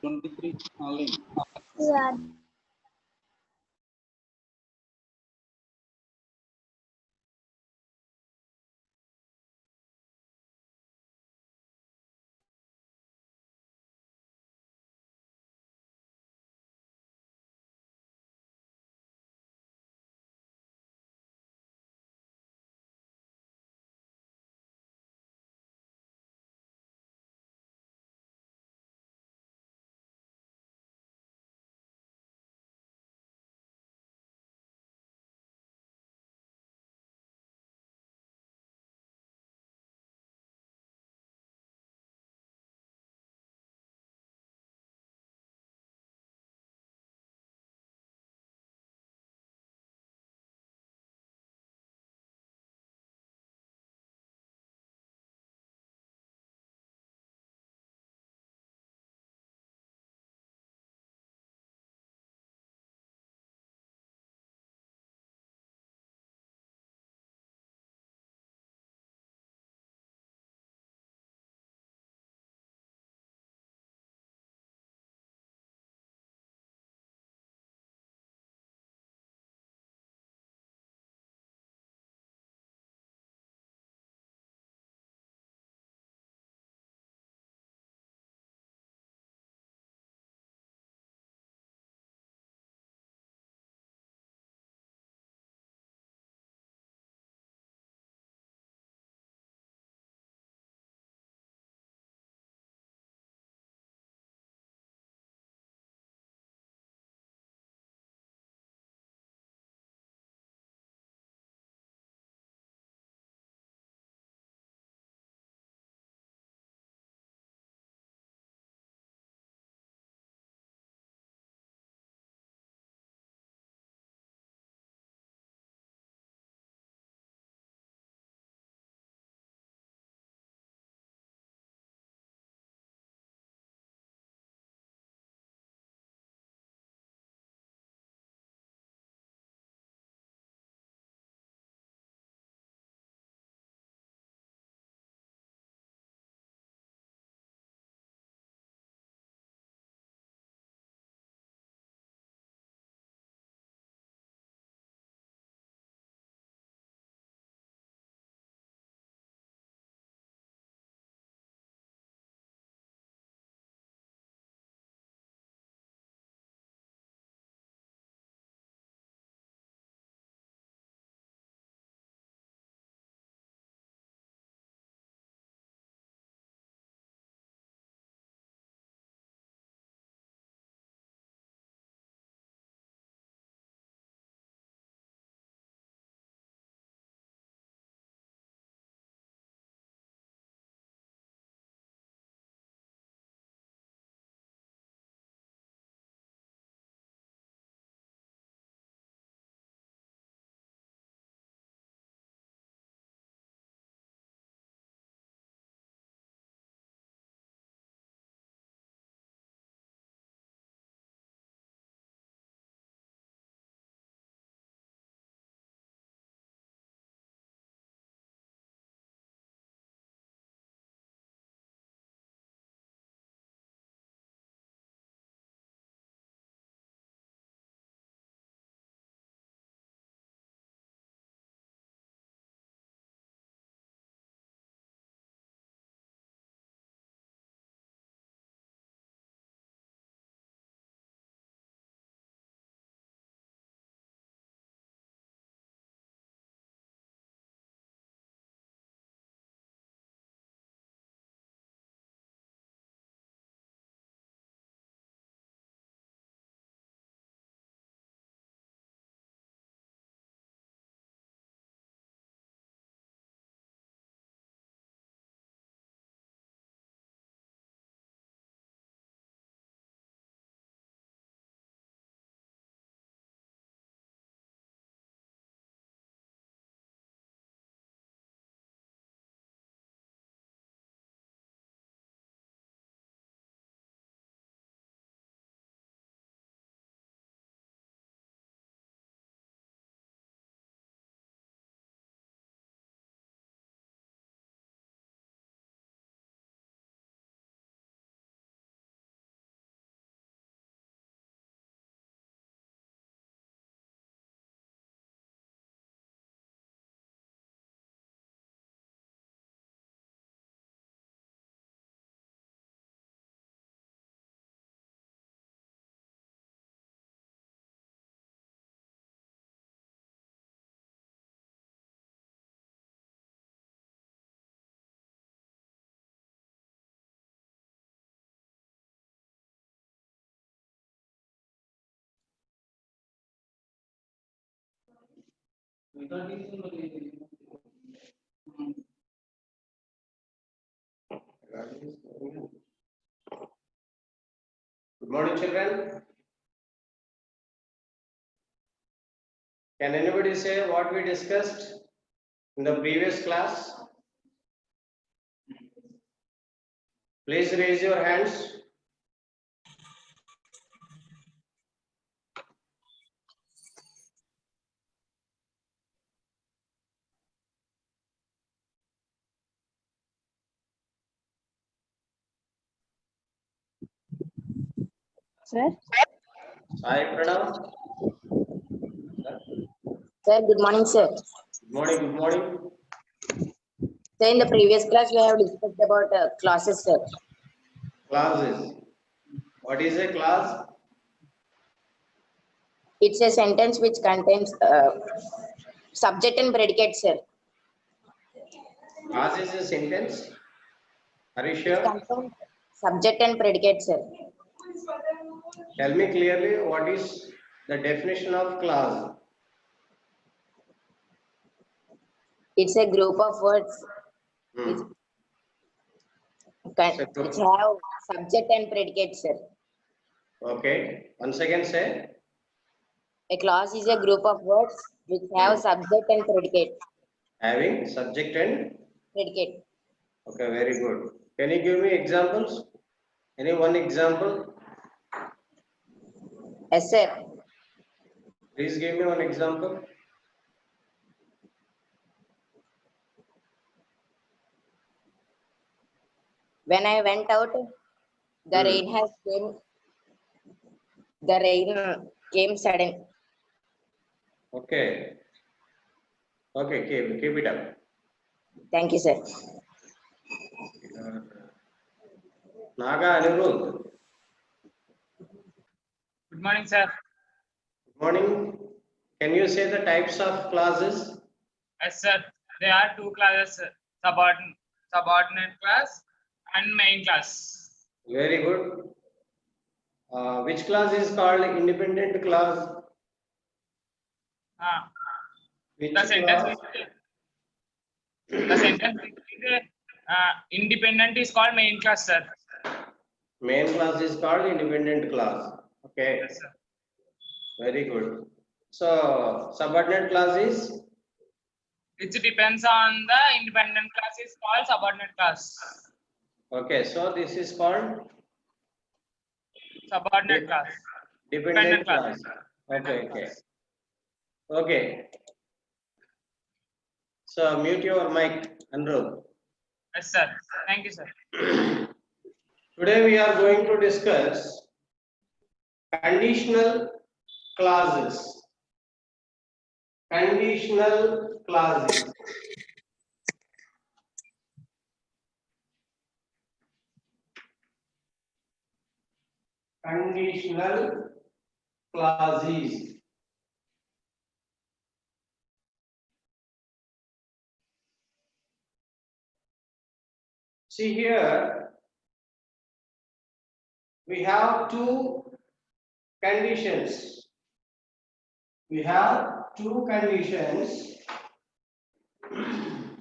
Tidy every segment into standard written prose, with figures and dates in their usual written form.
23 online. Yeah. Good morning, children. Can anybody say what we discussed in the previous class? Please raise your hands. Sir? Hi, Pranav. Sir, good morning, sir. Good morning. Good morning. Sir, in the previous class, we have discussed about classes, sir. Classes. What is a class? It's a sentence which contains subject and predicate, sir. Class is a sentence. Are you It sure? contains subject and predicate, sir. Tell me clearly what is the definition of class. It's a group of words which It's have subject and predicate, sir. Okay. Once again say. A clause is a group of words which have subject and predicate. Having subject and Predicate. okay, very good. Can you give me examples? Any one example? Yes, sir. Please give me one example. When I went out, the rain has came. The rain came sudden. Okay. Okay, keep it up. Thank you, sir. Naga Anirudh. Good morning, sir. Good morning. Can you say the types of classes? Yes, sir. There are two classes, subordinate class and main class. Very good. Which class is called independent class? Which The sentence class? is independent is called main class, sir. Main class is called independent class. Okay. Yes, sir. Very good. So subordinate class is It depends on the independent class is called subordinate class. okay. So this is called Subordinate class. dependent class. class. Okay. Okay. So mute your mic, Anirudh. Yes, sir. Thank you, sir. Today we are going to discuss conditional clauses. Conditional clauses. Conditional clauses. See here, we have two conditions. We have two conditions.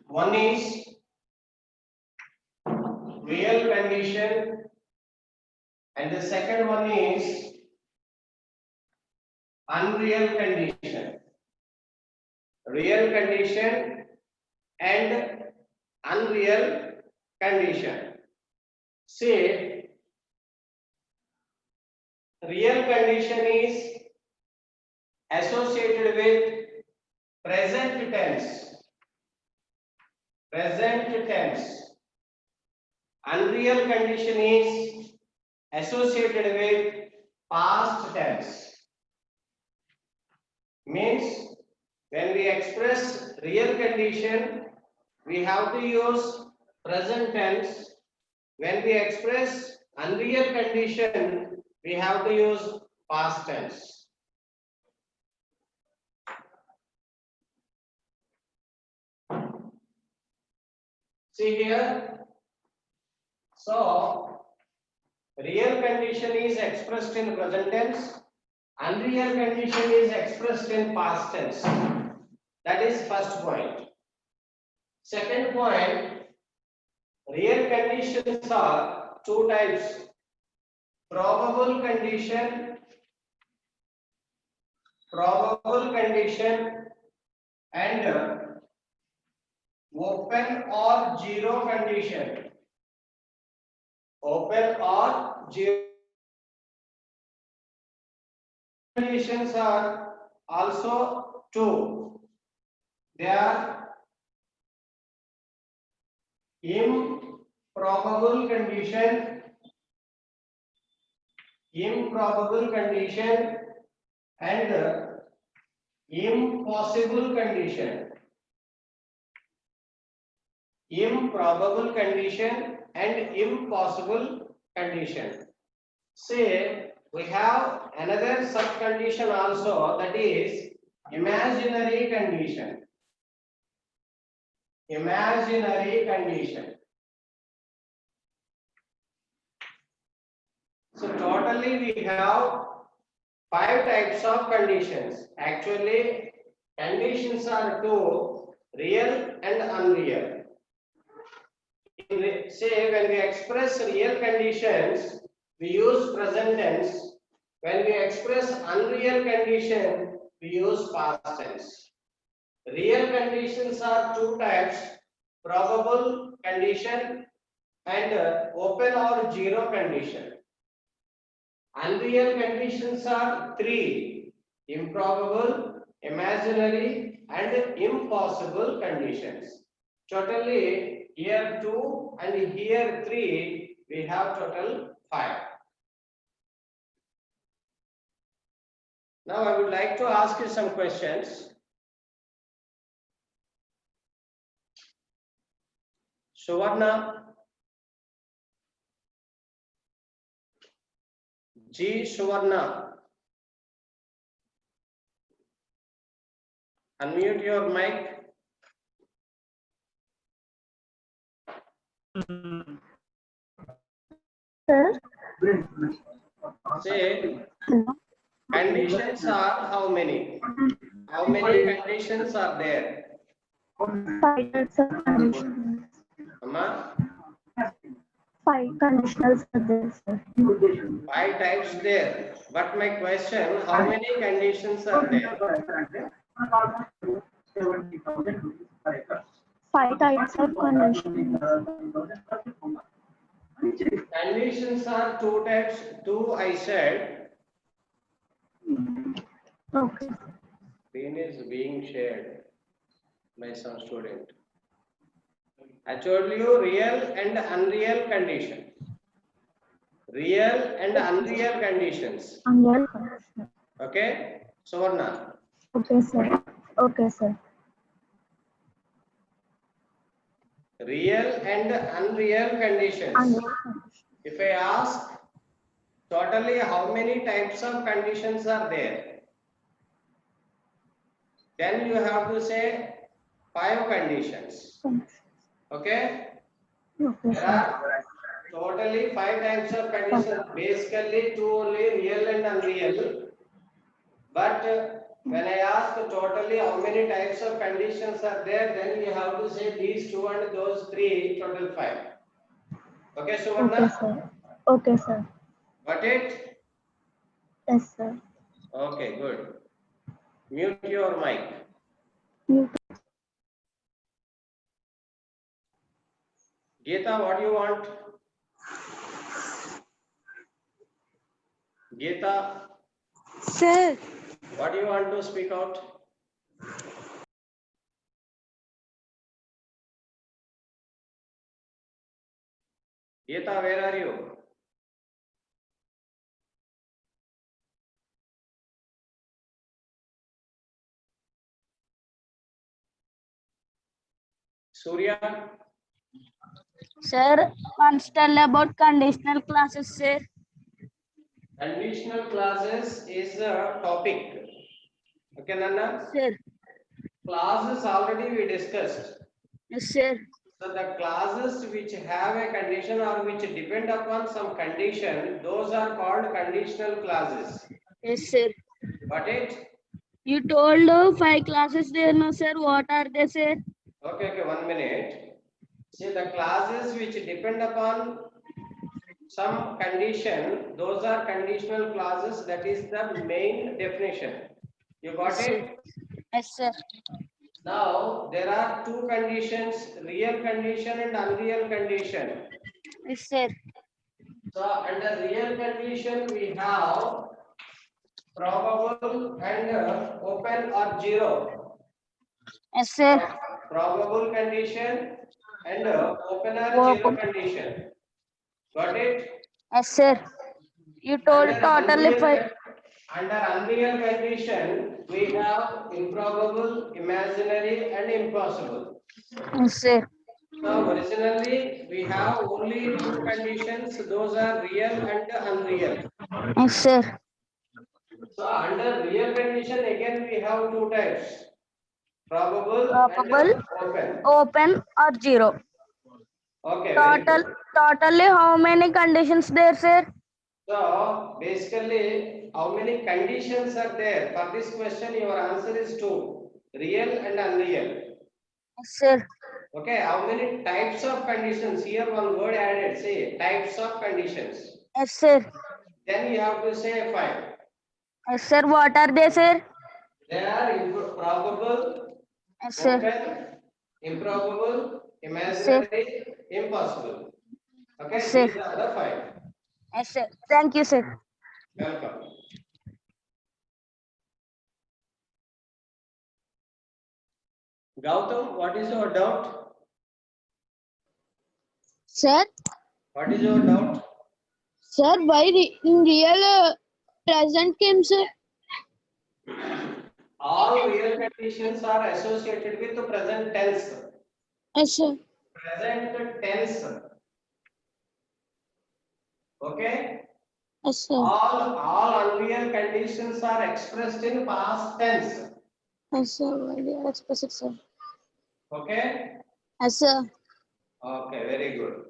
One is real condition and the second one is unreal condition. Real condition and unreal condition. Say real condition is associated with present tense. Present tense. Unreal condition is associated with past tense. Means when we express real condition, we have to use present tense. When we express unreal condition, we have to use past tense. See here. So, real condition is expressed in present tense. Unreal condition is expressed in past tense. That is first point. Second point, real conditions are two types: probable condition and open or zero condition. Open or zero conditions are also two. They are improbable condition and impossible condition. Improbable condition and impossible condition. Say we have another sub-condition also, that is imaginary condition. Imaginary condition. So totally we have 5 types of conditions. Actually, conditions are two: real and unreal. Say when we express real conditions, we use present tense. When we express unreal condition, we use past tense. Real conditions are two types: probable condition and open or zero condition. Unreal conditions are three: improbable, imaginary, and impossible conditions. Totally here 2 and here 3, we have total 5. Now I would like to ask you some questions. Suvarna, G. Suvarna, unmute your mic. Sir, Say conditions are how many? How many conditions are there? 5 types of conditionals. Amma? 5 conditionals are there, sir. 5 types there. But my question, how many conditions are there? 5 types of conditionals. Conditions are 2 types. 2 I said. Okay. Screen is being shared by some student. I told you real and unreal conditions. Real and unreal conditions. Unreal condition. Okay? Suvarna. Okay, sir. Okay, sir. Real and unreal conditions. Unreal condition. If I ask, totally how many types of conditions are there? Then you have to say 5 conditions. Okay? Okay, There sir. are totally 5 types of conditions. Basically, 2 only, real and unreal. But when I ask totally how many types of conditions are there, then you have to say these 2 and those 3, total 5. Okay, Okay, Suvarna? sir. Okay, sir. Got it? Yes, sir. Okay, good. Mute your mic. You Geeta, what do you want? Geeta, Sir, what do you want to speak out? Geeta, where are you? Surya, sir, once tell about conditional classes, sir. conditional clauses is a topic. Okay, Nana? Sir, Clauses already we discussed. yes, sir. So the clauses which have a condition or which depend upon some condition, those are called conditional clauses. Yes, sir. Got it? You told 5 classes there, no sir. What are they, sir? Okay, 1 minute. See, the clauses which depend upon some condition, those are conditional clauses. That is the main definition. You got it? Yes, sir. Now, there are two conditions, real condition and unreal condition. Yes, sir. So, under real condition, we have probable and open or zero. Yes, sir. Probable condition and open or zero condition. Got it? Yes, sir. You told Under totally 5. under unreal condition, we have improbable, imaginary, and impossible. Yes, sir. So originally we have only two conditions, those are real and unreal. Yes, sir. So under real condition again we have two types, probable Probable, and open. open or 0. Okay, very good. Totally how many conditions there, sir? So basically how many conditions are there? For this question your answer is two, real and unreal. Yes, sir. Okay, how many types of conditions? Here one word added, say types of conditions. Yes, sir. Then you have to say 5. Yes, sir. What are they, sir? They are probable, Yes, sir. open, improbable, sir. imaginary, impossible. Okay, Yes, sir. these are the 5. Yes, sir. Thank you, sir. Welcome. Gautam, what is your doubt? Sir, What is your doubt? sir, why in real present came, sir? All real conditions are associated with the present tense. Yes, sir. Present tense. Okay? Yes, sir. All unreal conditions are expressed in past tense. Yes, sir. Why they are expressed, sir? Okay? Yes, sir. Okay, very good.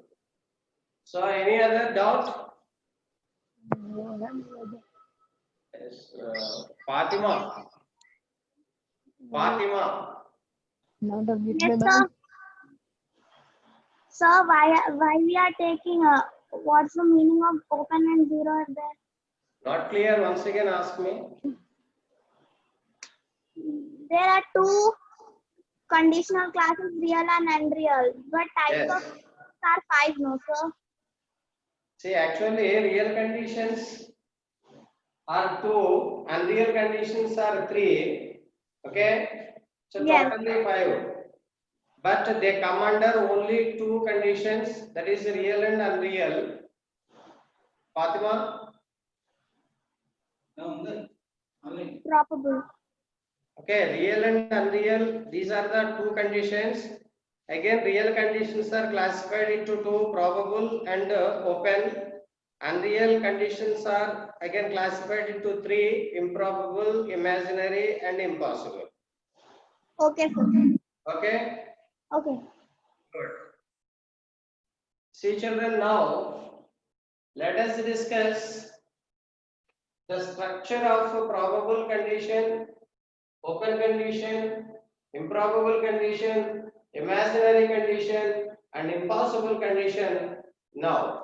So, any other doubt? Yes, Fatima. Fatima. Yes, sir. Sir, why we are taking what's the meaning of open and zero there? Not clear. Once again, ask me. There are two conditional classes, real and unreal, but types Yes. of are 5, no, sir? See, actually, real conditions are 2, unreal conditions are 3. Okay? So, Yes. totally 5. But they come under only 2 conditions, that is real and unreal. Fatima? No, only. Probable. Okay, real and unreal, these are the 2 conditions. Again, real conditions are classified into 2, probable and open. Unreal conditions are again classified into 3, improbable, imaginary, and impossible. Okay, sir. Okay? Okay. Good. See, children, now let us discuss the structure of a probable condition, open condition, improbable condition, imaginary condition, and impossible condition now.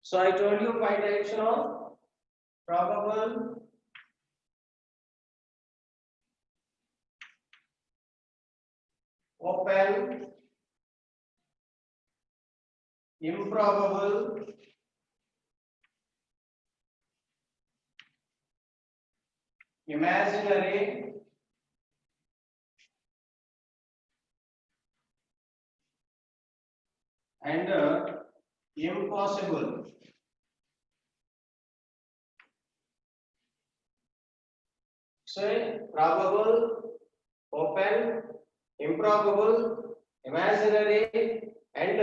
So I told you 5 types of probable, open, improbable, imaginary, and impossible. Say probable, open, improbable, imaginary, and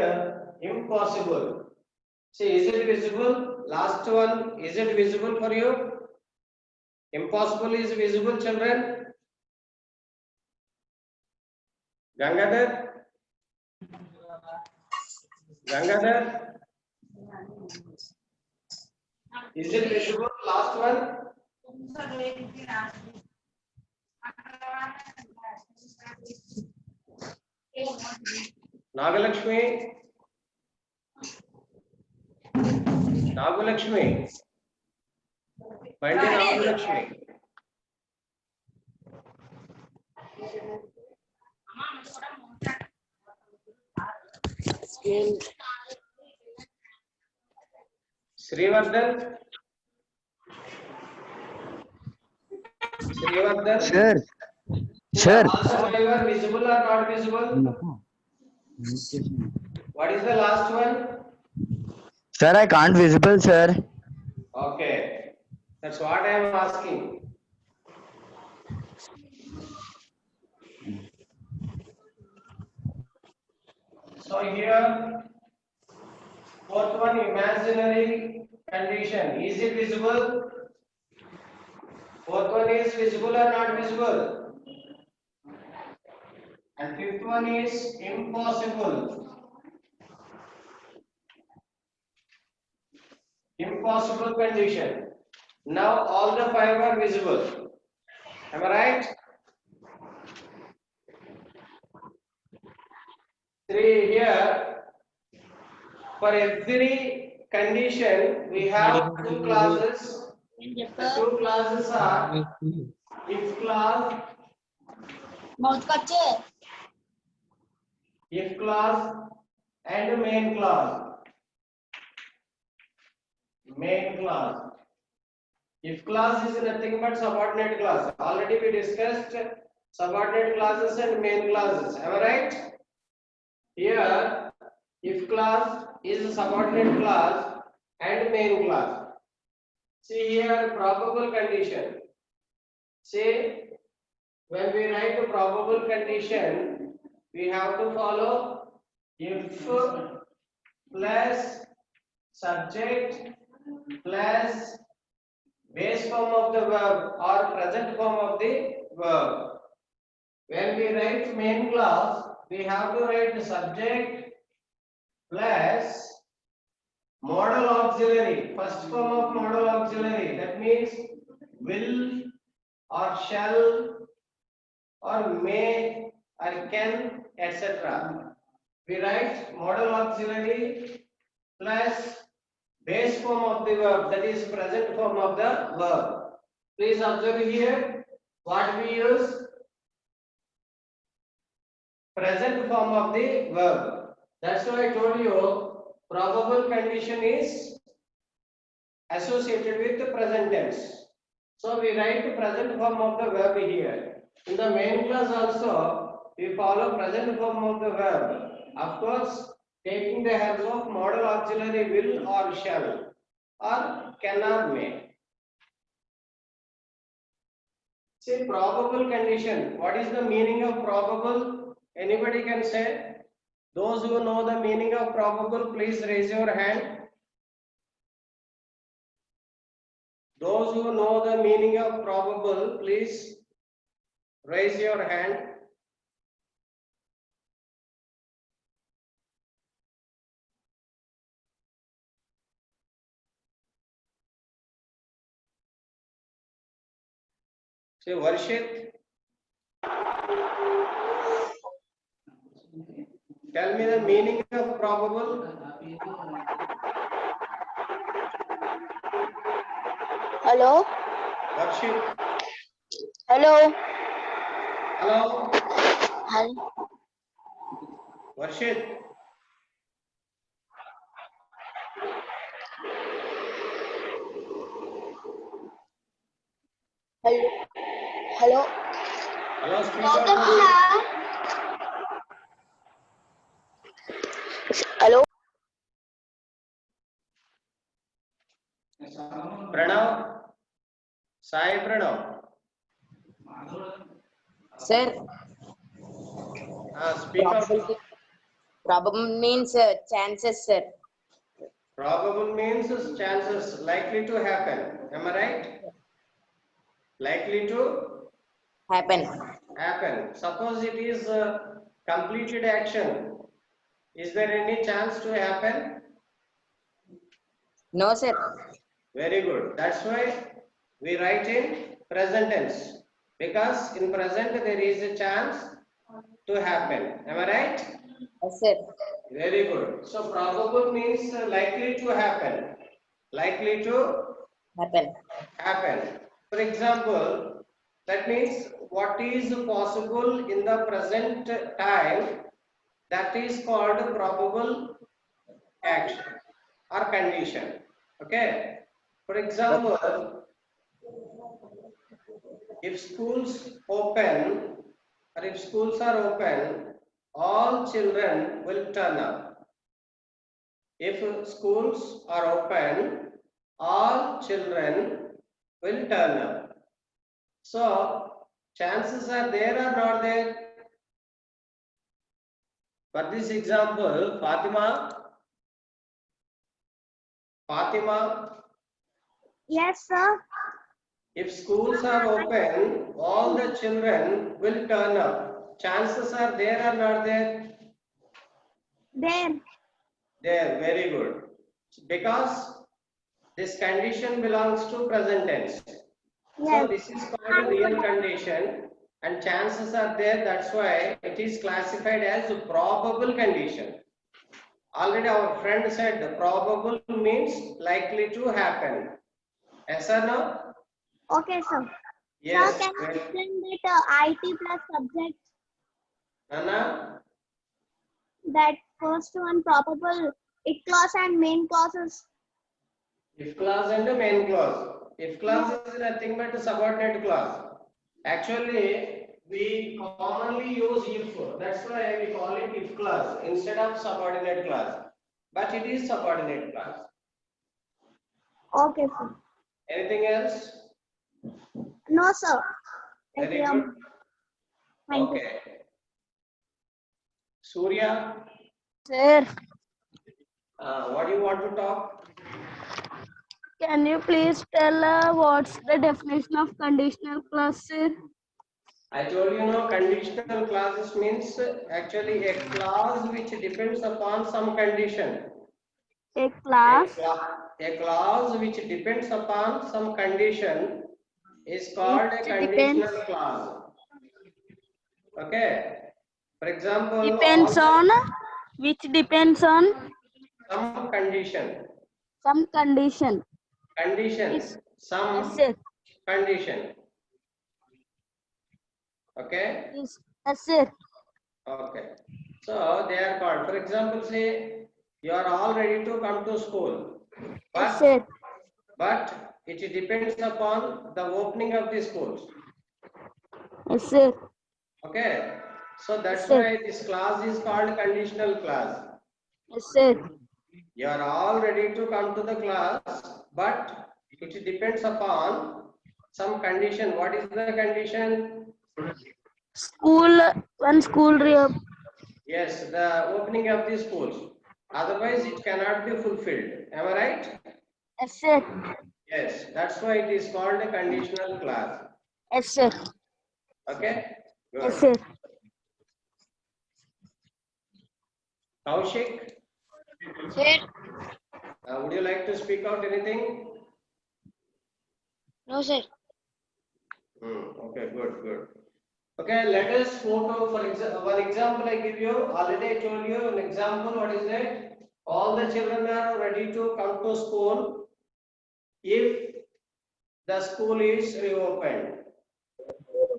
impossible. See, is it visible? Last one, is it visible for you? Impossible is visible, children? Gangadhar? Gangadhar? Is it visible? Last one? Nagalakshmi? Nagalakshmi? Bandi Nagalakshmi? Srivardhan? Srivardhan? Sir, sir, All the five are visible or not visible? What is the last one? sir, I can't visible, sir. Okay, that's what I am asking. So here, fourth one, imaginary condition. Is it visible? Fourth one is visible or not visible? And fifth one is impossible. Impossible condition. Now all the five are visible. Am I right? Three here. For every condition, we have two classes. The two classes are if clause, if clause, and main clause. Main clause. If clause is nothing but subordinate clause. Already we discussed subordinate clauses and main clauses. Am I right? Here, if clause is a subordinate clause and main clause. See here, probable condition. See, when we write a probable condition, we have to follow if plus subject plus base form of the verb or present form of the verb. When we write main clause, we have to write the subject plus modal auxiliary, first form of modal auxiliary. That means will or shall or may or can, etc. We write modal auxiliary plus base form of the verb, that is present form of the verb. Please observe here what we use. Present form of the verb. That's why I told you probable condition is associated with the present tense. So we write the present form of the verb here. In the main clause also, we follow present form of the verb. Of course, taking the help of modal auxiliary will or shall or can or may. See, probable condition. What is the meaning of probable? Anybody can say? Those who know the meaning of probable, please raise your hand. Those who know the meaning of probable, please raise your hand. Say, Varshit, tell me the meaning of probable. Hello? Varshit, Hello? hello, Hello? Varshit. Hello? Hello, speak out, Varshit. Hello? Pranav, Sai Pranav. Sir, Speak out. probability. Probable means chances, sir. Probable means chances likely to happen. Am I right? Likely to Happen. happen. Suppose it is completed action, is there any chance to happen? No, sir. Very good. That's why we write in present tense, because in present there is a chance to happen. Am I right? Yes, sir. Very good. So probable means likely to happen. Likely to Happen. happen. For example, that means what is possible in the present time, that is called probable action or condition. Okay. For example, if schools open or if schools are open, all children will turn up. If schools are open, all children will turn up. So chances are there or not there? For this example, Fatima, Yes, sir. if schools are open, all the children will turn up. Chances are there or not there? There. There, very good. Because this condition belongs to present tense. So Yes. this is called a real condition and chances are there. That's why it is classified as a probable condition. Already our friend said probable means likely to happen. Yes or no? Okay, sir. Yes. Sir, can you explain that IT plus subject, Nana? that first one probable, it clause and main clauses? If clause and the main clause. If clause is nothing but a subordinate clause. Actually, we commonly use if. That's why we call it if clause instead of subordinate clause. But it is subordinate clause. Okay, sir. Anything else? No, sir. Thank Very you. good. Thank you. Okay. Surya, Sir, what do you want to talk? can you please tell what's the definition of conditional clause, sir? I told you no, conditional clauses means actually a clause which depends upon some condition. A class A clause which depends upon some condition is called a Which conditional depends- clause. Okay. For example, depends on, which depends on some condition. some condition. Condition. Yes. Some Yes, sir. condition. Okay. Yes, sir. Okay. So they are called. For example, say you are all ready to come to school, Yes, sir. but it depends upon the opening of the schools. Yes, sir. Okay. So that's Yes, sir. why this clause is called conditional clause. Yes, sir. You are all ready to come to the class, but it depends upon some condition. What is the condition? When school reopen. Yes, the opening of the schools. Otherwise, it cannot be fulfilled. Am I right? Yes, sir. Yes, that's why it is called a conditional clause. Yes, sir. Okay? Yes, Good. sir. Kaushik, Sir. would you like to speak out anything? No, sir. Okay, good. Okay, let us move to, for example, one example I give you. Already I told you an example. What is that? All the children are ready to come to school if the school is reopened.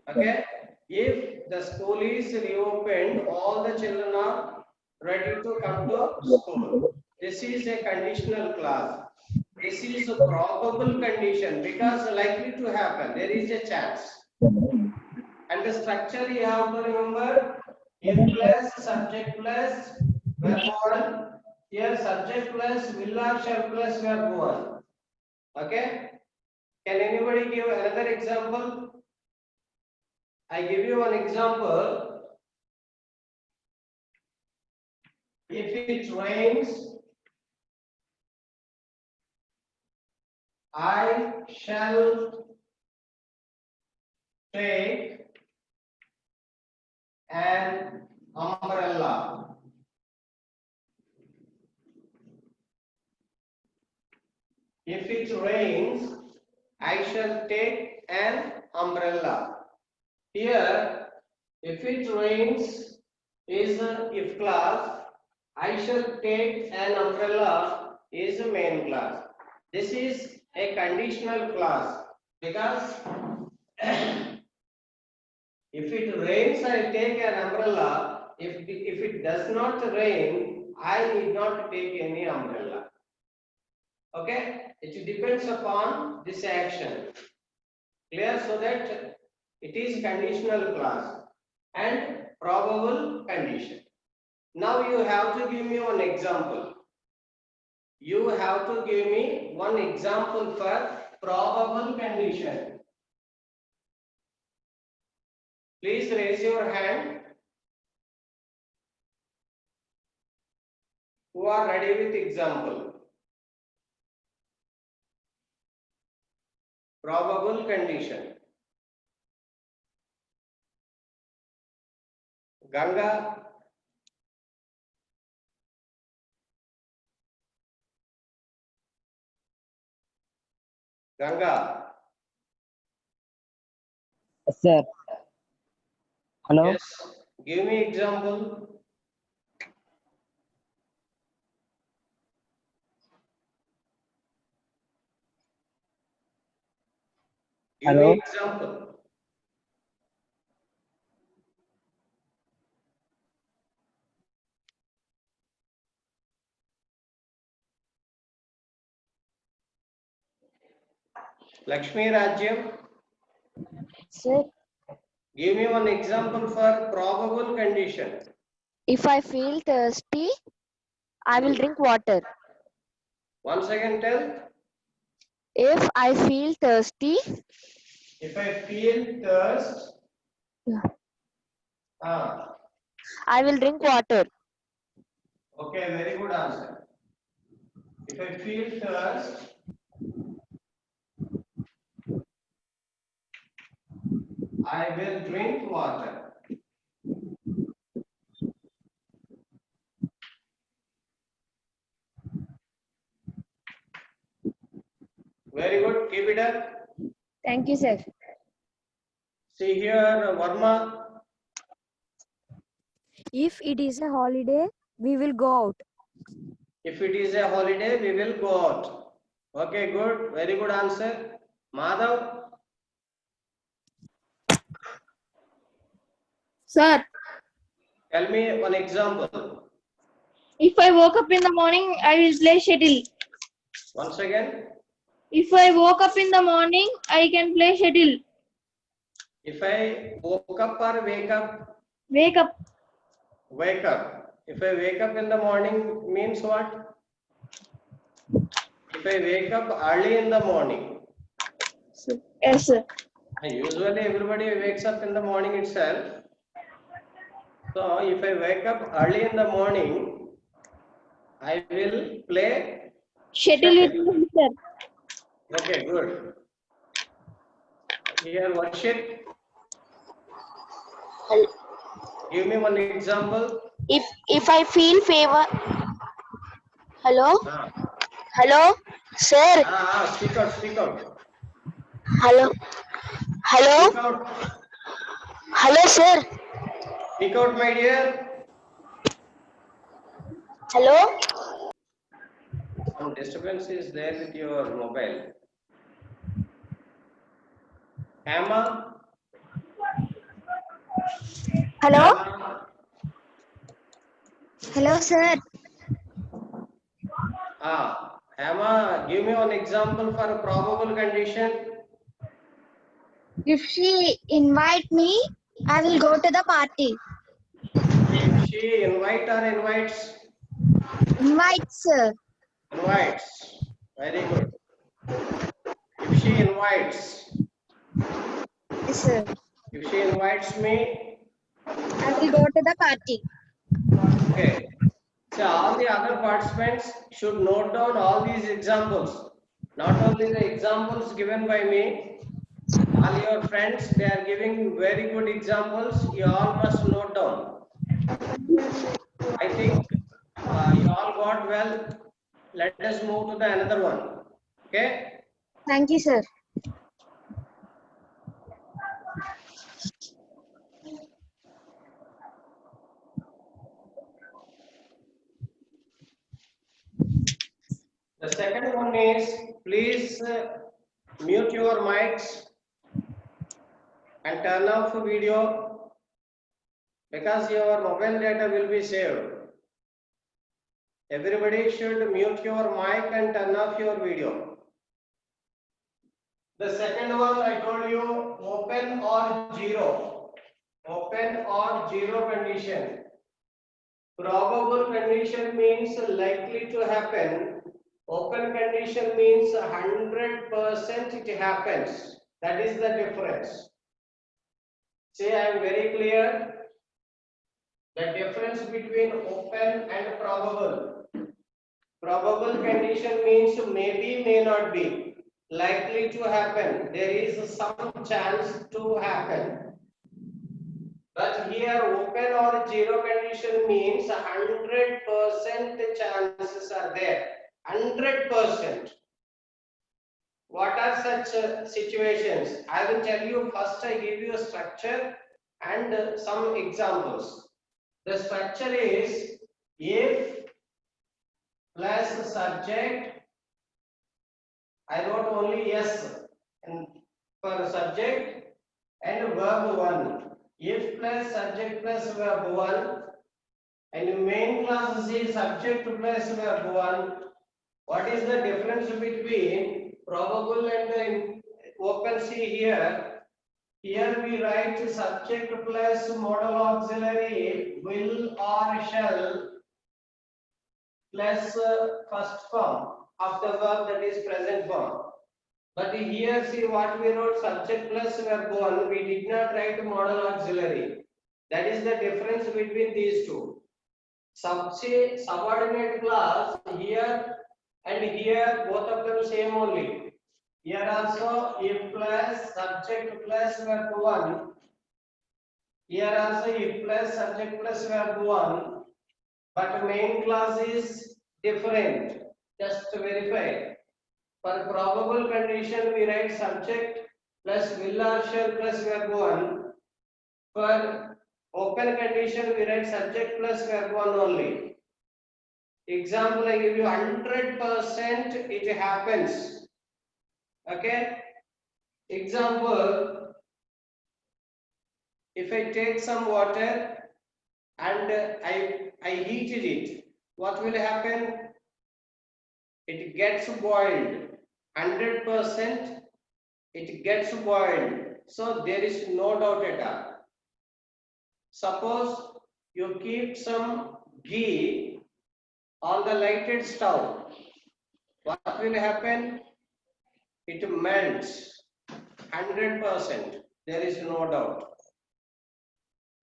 Okay, if the school is reopened, all the children are ready to come to school. This is a conditional clause. This is a probable condition because likely to happen. There is a chance. And the structure you have to remember: if plus subject plus verb 1. Here subject plus will or shall plus verb 1. Okay. Can anybody give another example? I give you one example. If it rains, I shall take an umbrella. If it rains, I shall take an umbrella. Here, if it rains is a if clause, I shall take an umbrella is a main clause. This is a conditional clause because if it rains, I take an umbrella. If it does not rain, I need not take any umbrella. Okay, it depends upon this action. Clear? So that it is conditional clause and probable condition. Now you have to give me one example. You have to give me one example for probable condition. Please raise your hand. Who are ready with example? Probable condition. Ganga. Ganga. Sir. Hello. Yes. Give me example. Give Hello? me example. Lakshmi Rajyam. Sir, Give me one example for probable condition. if I feel thirsty, I will drink water. Once again tell. If I feel thirsty, If I feel thirst. I will drink water. Okay, very good answer. If I feel thirst, I will drink water. Very good, keep it up. Thank you, sir. See here, Varma. If it is a holiday, we will go out. If it is a holiday, we will go out. Okay, good, very good answer. Madhav. Sir, Tell me one example. if I woke up in the morning, I will play shuttle. Once again. If I woke up in the morning, I can play shuttle. If I woke up or wake up? Wake up. Wake up. If I wake up in the morning means what? If I wake up early in the morning. Yes, sir. Usually everybody wakes up in the morning itself. So if I wake up early in the morning, I will play Shuttle with my sister. Okay, good. Here, Varshit. Give me one example. If I feel favor. Hello? Ah, Hello? Sir? speak out, speak out. Hello? Hello? Speak out, Hello, sir? speak out, my dear. Hello? Some disturbance is there with your mobile. Emma. Hello? Emma. Hello, sir. Emma, give me one example for a probable condition. If she invite me, I will go to the party. If she invite or invites? Invites, sir. Invites. Very good. If she invites. Yes, sir. If she invites me. I will go to the party. Okay. So all the other participants should note down all these examples. Not only the examples given by me, all your friends, they are giving very good examples. You all must note down. I think you all got well. Let us move to the another one. Okay. Thank you, sir. The second one is please mute your mics and turn off video because your mobile data will be saved. Everybody should mute your mic and turn off your video. The second one I told you open or zero. Open or zero condition. Probable condition means likely to happen. Open condition means 100% it happens. That is the difference. See, I am very clear. The difference between open and probable. Probable condition means maybe, may not be. Likely to happen. There is some chance to happen. But here open or zero condition means 100% chances are there. 100%. What are such situations? I will tell you first. I give you a structure and some examples. The structure is if plus subject. I wrote only yes and for subject and verb 1. If plus subject plus verb 1 and main clause is subject plus verb 1. What is the difference between probable and open? See here. Here we write subject plus modal auxiliary will or shall plus first form of the verb, that is present form. But here see what we wrote, subject plus verb 1. We did not write modal auxiliary. That is the difference between these two. Subordinate clause here and here, both of them same only. Here also if plus subject plus verb 1. Here also if plus subject plus verb 1. But main clause is different. Just to verify. For probable condition, we write subject plus will or shall plus verb 1. For open condition, we write subject plus verb 1 only. Example, I give you 100% it happens. Okay. Example, if I take some water and I heated it, what will happen? It gets boiled. 100% it gets boiled. So there is no doubt at all. Suppose you keep some ghee on the lighted stove. What will happen? It melts. 100%. There is no doubt.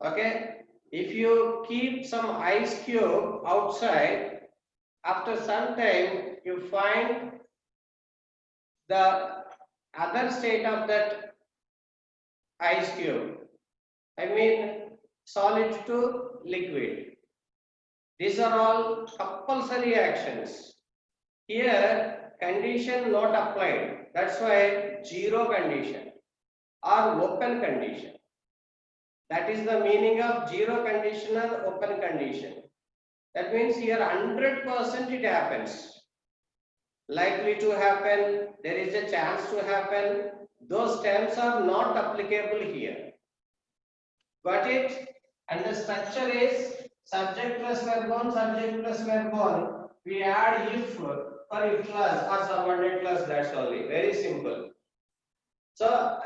Okay. If you keep some ice cube outside, after some time you find the other state of that ice cube. I mean solid to liquid. These are all compulsory actions. Here condition not applied. That's why zero condition or open condition. That is the meaning of zero conditional open condition. That means here 100% it happens. Likely to happen, there is a chance to happen. Those terms are not applicable here. Got it? And the structure is subject plus verb 1, subject plus verb 1. We add if for if clause or subordinate clause, that's only. Very simple. So,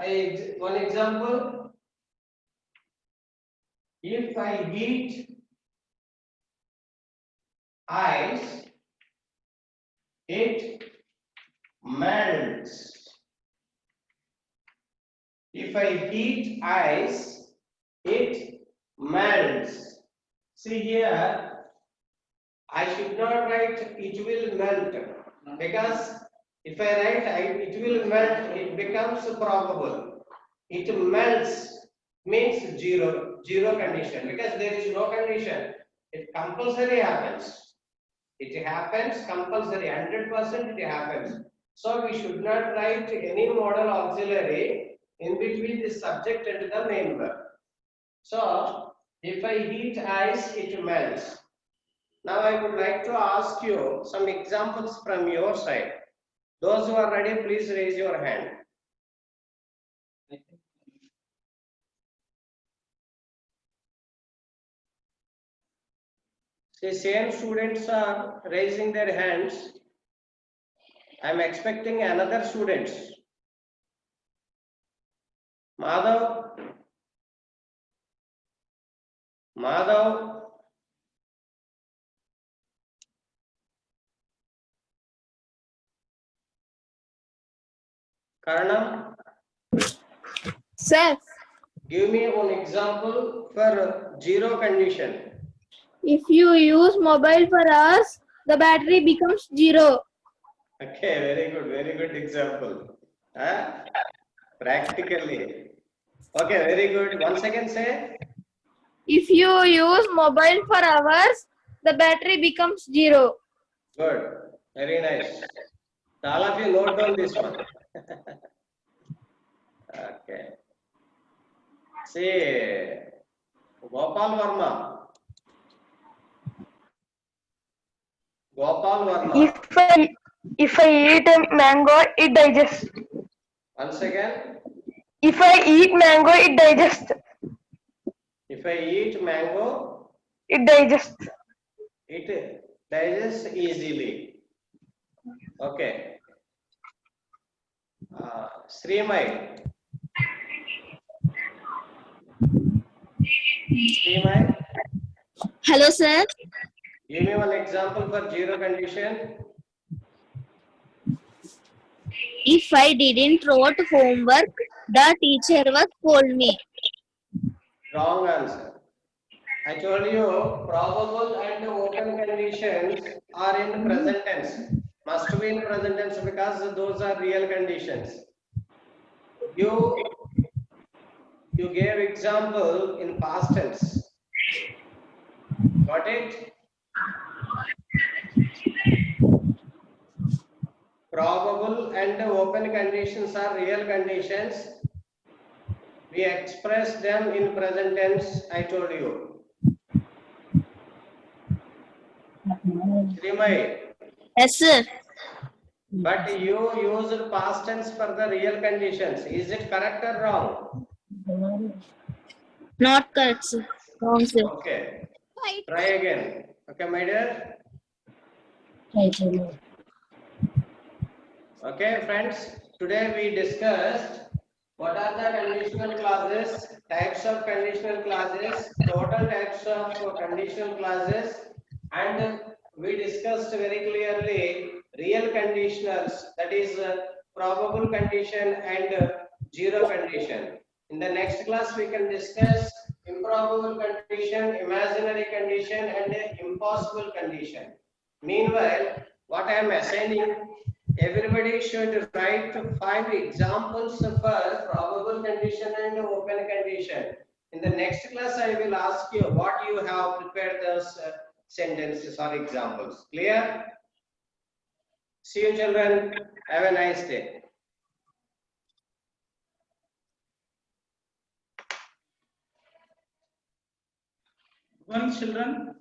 one example. If I heat ice, it melts. If I heat ice, it melts. See here, I should not write it will melt, because if I write it will melt, it becomes probable. It melts means zero. zero condition, because there is no condition. It compulsory happens. It happens compulsory, 100% it happens. So we should not write any modal auxiliary in between the subject and the main verb. So if I heat ice, it melts. Now I would like to ask you some examples from your side. Those who are ready, please raise your hand. See, same students are raising their hands. I am expecting another students. Madhav. Madhav. Karanam. Sir, Give me one example for zero condition. if you use mobile for hours, the battery becomes 0. Okay, very good example. Huh? Practically. Okay, very good. Once again say. If you use mobile for hours, the battery becomes 0. Good. Very nice. So all of you note down this one. Okay. See, Gopal Verma. Gopal Verma. If I eat a mango, it digests. Once again. If I eat mango, it digests. If I eat mango, It digests. it digests easily. Okay. Srimai. Srimai. Hello, sir. Give me one example for zero condition. If I didn't wrote homework, the teacher will scold me. Wrong answer. I told you probable and open conditions are in present tense. Must be in present tense because those are real conditions. You gave example in past tense. Got it? Probable and open conditions are real conditions. We express them in present tense, I told you. Srimai, Yes, sir. but you used past tense for the real conditions. Is it correct or wrong? Not correct, sir. Wrong, sir. Okay. Try again. Okay, my dear. Okay, friends. Today we discussed what are the conditional clauses, types of conditional clauses, total types of conditional clauses, and we discussed very clearly real conditionals, that is probable condition and zero condition. In the next class, we can discuss improbable condition, imaginary condition, and impossible condition. Meanwhile, what I am assigning, everybody should write 5 examples for probable condition and open condition. In the next class, I will ask you what you have prepared those sentences or examples. Clear? See you, children. Have a nice day. Good morning, children.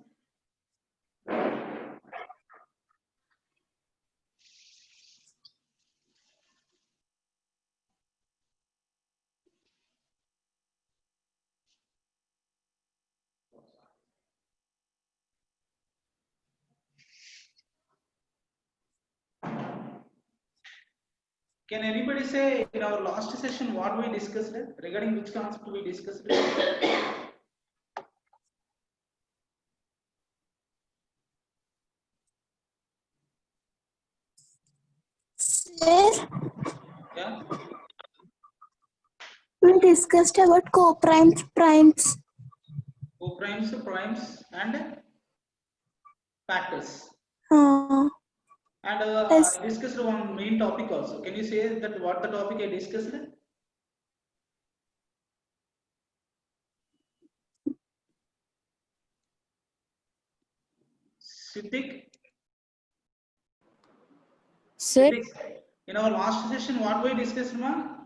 Can anybody say in our last session what we discussed regarding which concept we discussed? Sir, Yeah. we discussed about co-primes, primes. Co-primes, primes, and factors. And Yes. I discussed one main topic also. Can you say that what the topic I discussed? Siddhik? Sir, Siddhik, in our last session, what we discussed, ma?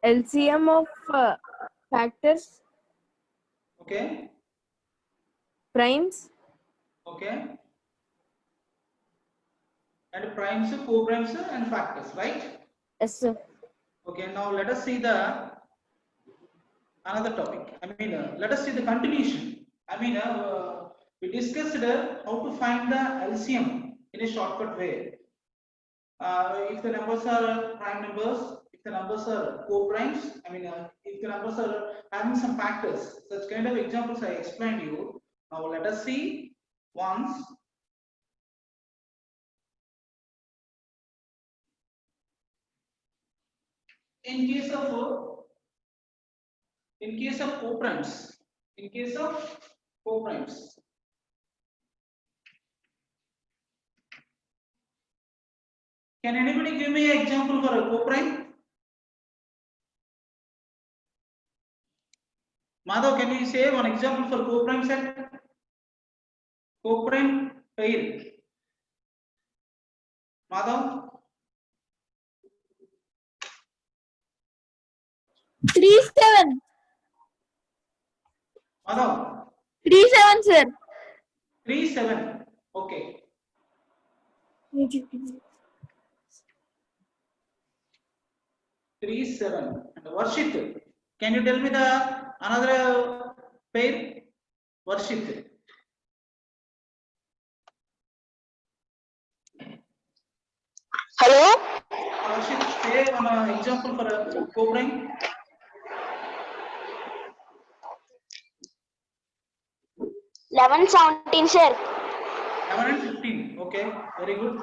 LCM of factors, Okay, primes, okay. And primes, co-primes, and factors, right? yes, sir. Okay, now let us see the another topic. I mean, let us see the continuation. I mean, we discussed how to find the LCM in a shortcut way. If the numbers are prime numbers, if the numbers are co-primes, I mean, if the numbers are having some factors, such kind of examples I explained you. Now let us see once. In case of co-primes, in case of co-primes, can anybody give me an example for a co-prime? Madhav, can you say one example for co-prime set? Co-prime pair. Madhav, 37. Madhav, 37, sir. 37. Okay. 37. And Varshit, can you tell me the another pair? Varshit. Hello? Varshit, say one example for a co-prime. 11, 17, sir. 11 and 15. Okay, very good.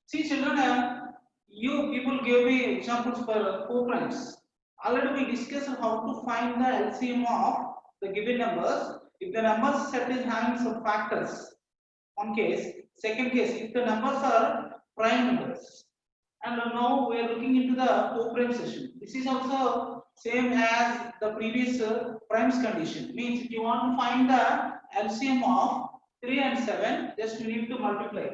See, children, you people gave me examples for co-primes. Already we discussed how to find the LCM of the given numbers. If the number set is having some factors, one case. Second case, if the numbers are prime numbers. And now we are looking into the co-prime session. This is also same as the previous primes condition. Means if you want to find the LCM of 3 and 7, just you need to multiply.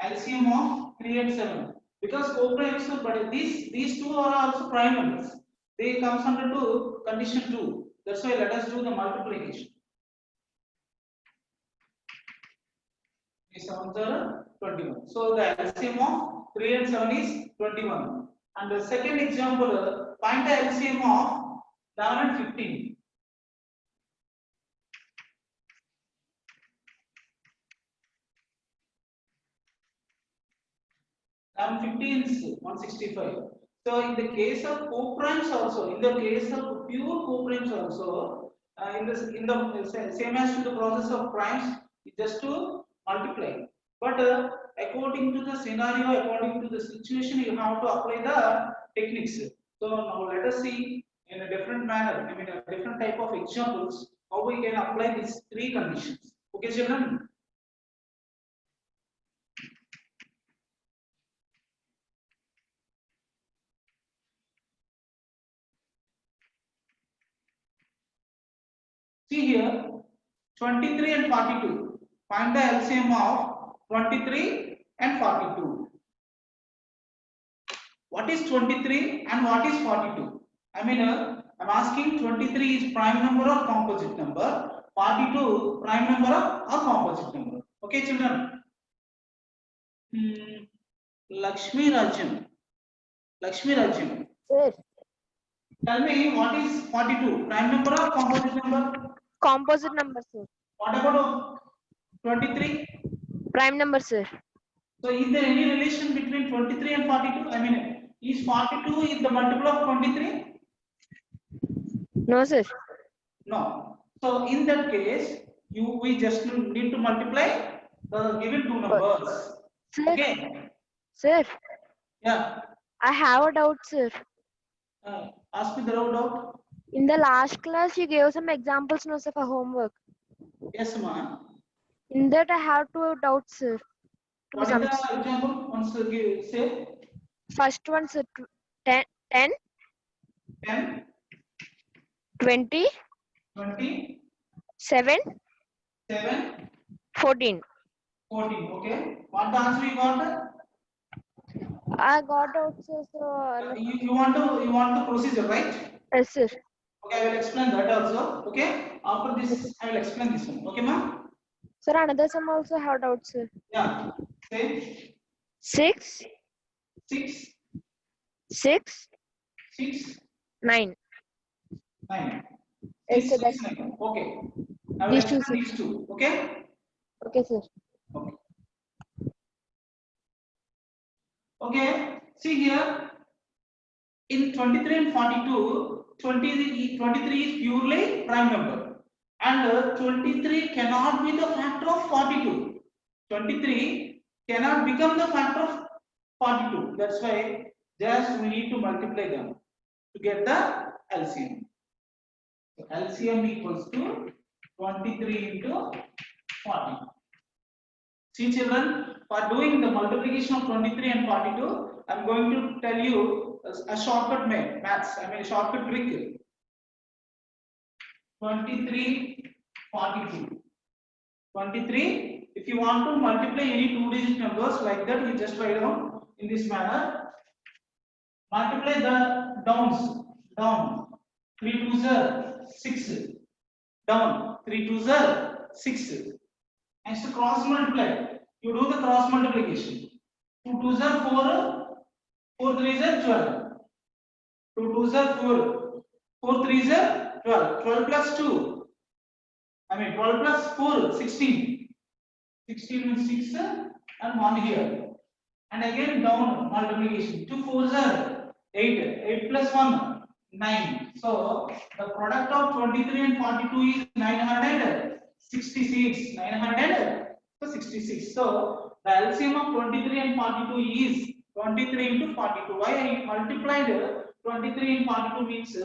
LCM of 3 and 7. Because co-primes, but these two are also prime numbers. They comes under to condition 2. That's why let us do the multiplication. 7 are 21. So the LCM of 3 and 7 is 21. And the second example, find the LCM of 11 and 15. 15 is 165. So in the case of co-primes also, in the case of pure co-primes also, in the same as to the process of primes, it just to multiply. But according to the scenario, according to the situation, you have to apply the techniques. So now let us see in a different manner, I mean a different type of examples, how we can apply these three conditions. Okay, children. See here, 23 and 42. Find the LCM of 23 and 42. What is 23 and what is 42? I mean, I'm asking 23 is prime number or composite number, 42 prime number or composite number. Okay, children. Lakshmi Rajam. Lakshmi Rajam. Sir, Tell me what is 42? Prime number or composite number? composite number, sir. What about 23? Prime number, sir. So is there any relation between 23 and 42? I mean, is 42 is the multiple of 23? No, sir. No. So in that case, we just need to multiply the given two numbers. Sir, Okay. sir, Yeah. I have a doubt, sir. Ask me the doubt. In the last class, you gave some examples, no, sir, for homework. Yes, ma. In that, I have two doubts, sir. What is the example? Once say First one, sir, 10. 10. 20, 20, 7, 7, 14. 14. Okay. What the answer you got? I got out, sir. So, You want the procedure, right? yes, sir. Okay, I will explain that also. Okay. After this, I will explain this one. Okay, ma'am? Sir, another sum also have out, sir. Yeah. Say 6, 6, 6, 6, 9. 9. Yes, 6, sir. 6, 9. Okay. I will These two, explain sir. these two. Okay. Okay, sir. Okay. Okay. See here. In 23 and 42, 23 is purely prime number. And 23 cannot be the factor of 42. 23 cannot become the factor of 42. That's why just we need to multiply them to get the LCM. So LCM equals to 23 into 40. See children, for doing the multiplication of 23 and 42, I am going to tell you a shortcut maths, I mean a shortcut trick. 23, 42. 23, if you want to multiply any two-digit numbers like that, you just write down in this manner. Multiply the downs, down, 3 2s are 6, down, 3 2s are 6. Next cross multiply, you do the cross multiplication. 2 2s are 4, 4 3s are 12. 2 2s are 4, 4 3s are 12. 12 plus 2, I mean 12 plus 4, 16. 16 means 6 and 1 here. And again down multiplication. 2 4s are 8. 8 plus 1, 9. So the product of 23 and 42 is 966. 966. So the LCM of 23 and 42 is 23 into 42. Why I multiplied 23 and 42 means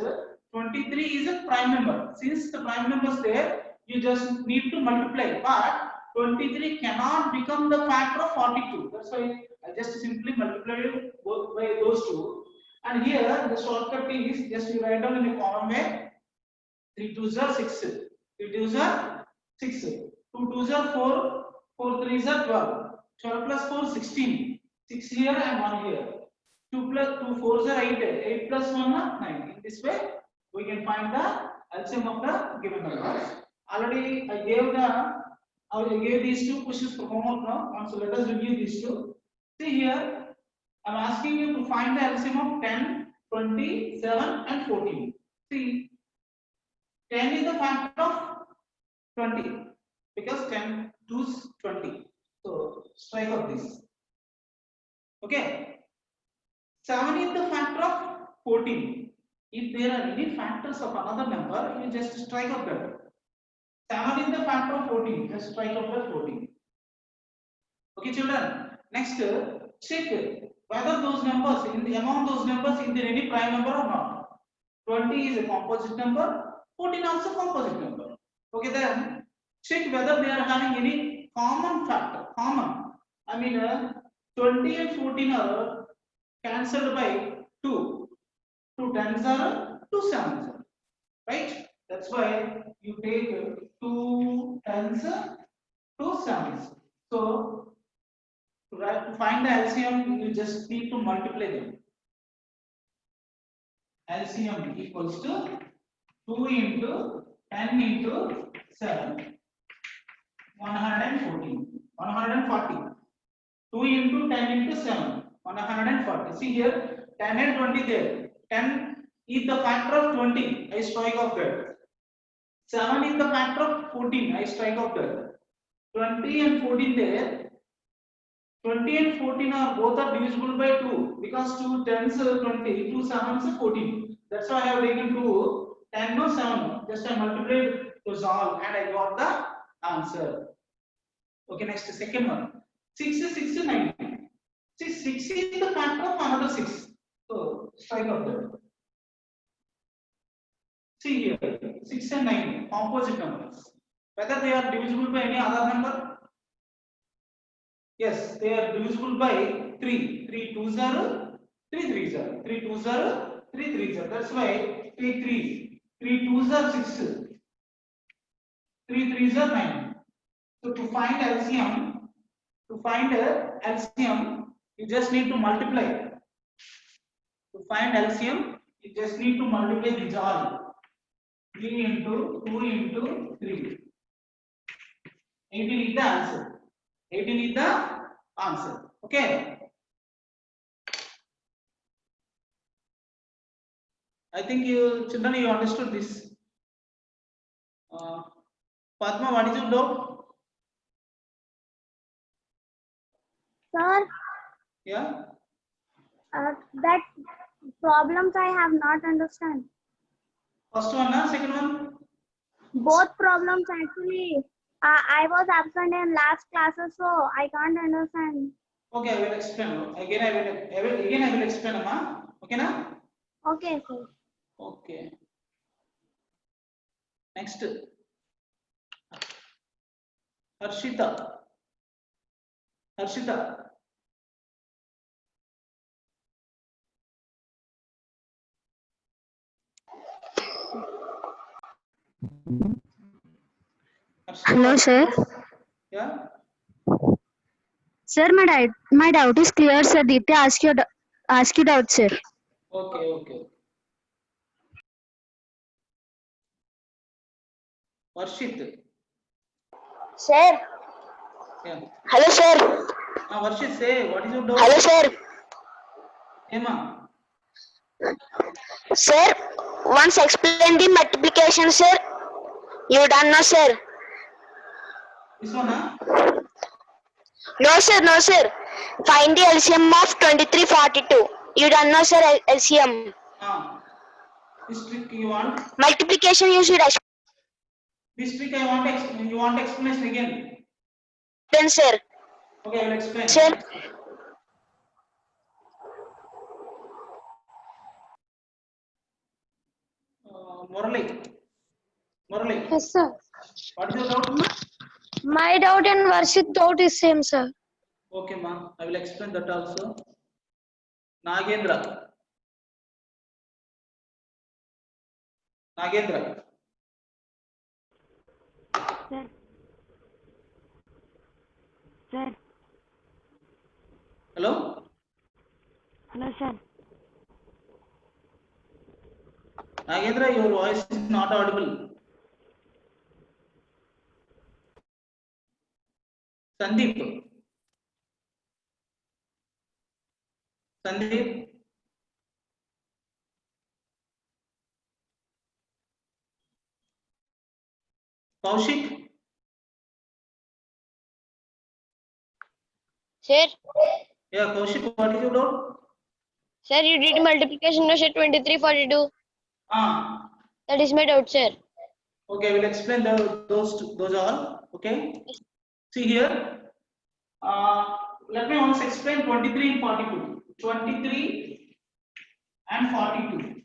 23 is a prime number. Since the prime number is there, you just need to multiply. But 23 cannot become the factor of 42. That's why I just simply multiply both by those two. And here the shortcut is just you write down in a common way. 3 2s are 6. 3 2s are 6. 2 2s are 4. 4 3s are 12. 12 plus 4 16. 6 here and 1 here. 2 plus 2 4s are 8. 8 plus 1 are 9. In this way we can find the LCM of the given numbers. Already I gave these two questions for homework now. So let us review these two. See here, I am asking you to find the LCM of 10, 20, 7 and 14. See, 10 is the factor of 20 because 10 2's 20. So strike out this. Okay. 7 is the factor of 14. If there are any factors of another number, you just strike out that. 7 is the factor of 14. Just strike out the 14. Okay, children. Next, check whether those numbers among those numbers is there any prime number or not. 20 is a composite number. 14 also composite number. Okay, then check whether they are having any common factor. Common. I mean, 20 and 14 are cancelled by 2. 2 10s are 2 7s are. Right? That's why you take 2 10s, 2 7s. So to find the LCM, you just need to multiply them. LCM equals to 2 into 10 into 7, 114, 140. 2 into 10 into 7, 140. See here, 10 and 20 there. 10 is the factor of 20. I strike off that. 7 is the factor of 14. I strike off that. 20 and 14 there. 20 and 14 are both are divisible by 2 because 2 10s are 20, 2 7s are 14. That's why I have taken 2, 10 no 7. Just I multiplied those all and I got the answer. Okay, next second one. 6 is 6 is 9. See, 6 is the factor of another 6. So strike out that. See here, 6 and 9 composite numbers. Whether they are divisible by any other number. Yes, they are divisible by 3. 3 2s are 3 3s are. 3 2s are 3 3s are. That's why take 3. 3 2s are 6. 3 3s are 9. So to find LCM, you just need to multiply. To find LCM, you just need to multiply these all. 3 into 2 into 3. 18 is the answer. 18 is the answer. Okay. I think you children you understood this. Padma, what is your doubt? Sir, Yeah. that problems I have not understand. First one, second one. Both problems actually. I was absent in last classes, so I can't understand. Okay, I will explain. Again, I will explain, Amma. Okay, na? Okay, sir. Okay. Next. Harshita. Harshita. Harshita, Hello, sir. Yeah. Sir, my doubt is clear, sir. Ditya, ask your doubt, sir. Okay, okay. Varshit. Sir. Yeah. Hello, sir. Varshit, say what is your doubt? Hello, sir. Emma. Sir, once explain the multiplication, sir. You done, no, sir. This one, huh? No, sir, no, sir. Find the LCM of 2342. You done, no, sir, LCM. This trick you want? Multiplication you should This trick I want you want explanation again? explain, sir. Okay, I will explain. Sir. Murali. Murali. Yes, sir. What is your doubt? My doubt and Varshit doubt is same, sir. Okay, ma. I will explain that also. Nagendra. Nagendra. Sir. Sir. Hello? Hello, sir. Nagendra, your voice is not audible. Sandeep. Sandeep. Kaushik. Sir. Yeah, Kaushik, what is your doubt? Sir, you did multiplication, no, sir, 2342. That is my doubt, sir. Okay, I will explain those all. Okay. See here. Let me once explain 23 and 42. 23 and 42.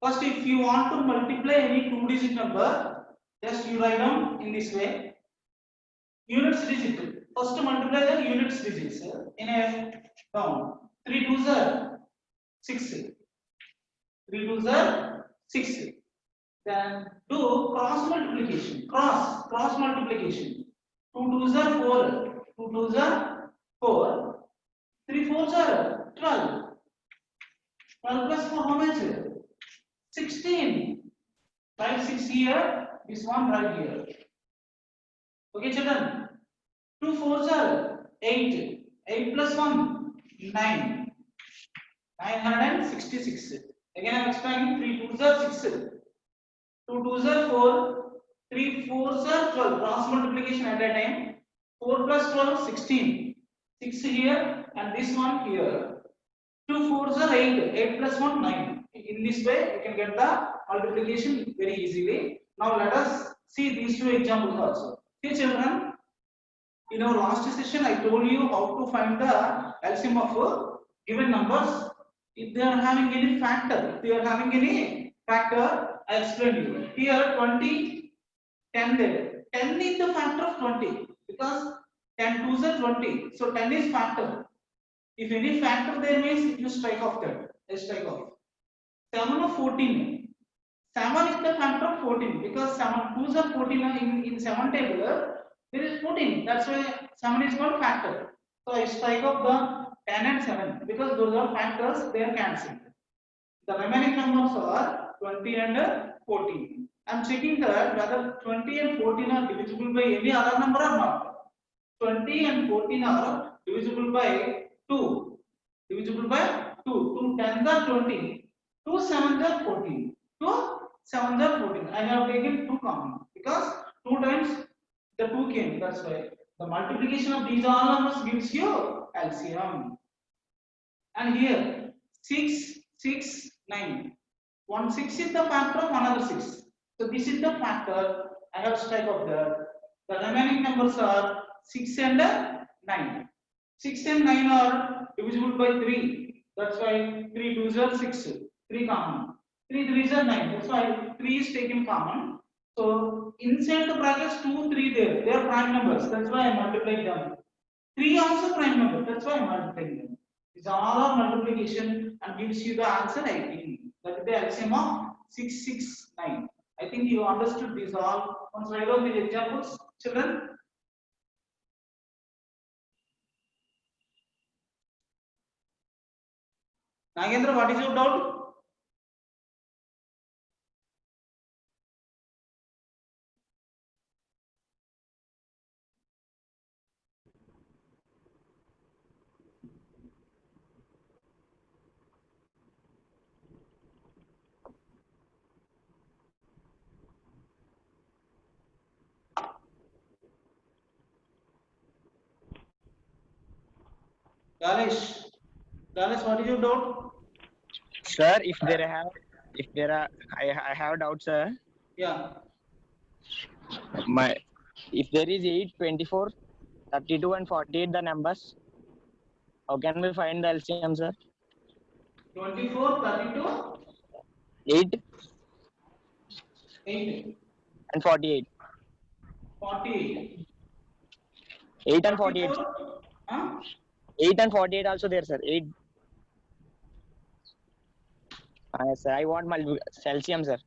First, if you want to multiply any two-digit number, just you write down in this way. Units digit. First, multiply the units digits in a down. 3 2s are 6. 3 2s are 6. Then do cross multiplication. Cross multiplication. 2 2s are 4. 2 2s are 4. 3 4s are 12. 12 plus 4 how much? 16. Write 6 here. This one right here. Okay, children. 2 4s are 8. 8 plus 1 9. 966. Again I am explaining. 3 2s are 6. 2 2s are 4, 3 4s are 12. Cross multiplication at a time. 4 plus 12, 16. 6 here and this one here. 2 4s are 8. 8 plus 1, 9. In this way, you can get the multiplication very easily. Now let us see these two examples also. See children, in our last session, I told you how to find the LCM of given numbers. If they are having any factor, I explained you. Here 20, 10 there. 10 is the factor of 20 because 10 2s are 20. So 10 is factor. If any factor there means you strike off that. Strike off. 7 of 14. 7 is the factor of 14 because 7 2s are 14 in 7 table. There is 14. That's why 7 is called factor. So I strike off the 10 and 7 because those are factors. They are cancelled. The remaining numbers are 20 and 14. I am checking that whether 20 and 14 are divisible by any other number or not. 20 and 14 are divisible by 2. Divisible by 2. 2 10s are 20. 2 7s are 14. 2 7s are 14. I have taken 2 common because 2 times the 2 came. That's why the multiplication of these all numbers gives you LCM. And here 6, 6, 9. 1 6 is the factor of another 6. So this is the factor. I have strike of that. The remaining numbers are 6 and 9. 6 and 9 are divisible by 3. That's why 3 2s are 6. 3 common. 3 3s are 9. That's why 3 is taken common. So inside the brackets 2, 3 there. They are prime numbers. That's why I multiplied them. 3 also prime number. That's why I multiplied them. It's all our multiplication and gives you the answer 18. That is the LCM of 669. I think you understood these all. Once write down these examples, children. Nagendra, what is your doubt? Ganesh, what is your doubt? Sir, if there are, I have doubt, sir. Yeah. If there is 8, 24, 32 and 48 the numbers, how can we find the LCM, sir? 24, 32, 8 8, and 48. 48. 8 and 48. 44, huh? 8 and 48 also there, sir. 8. Yes, sir. I want my LCM, sir.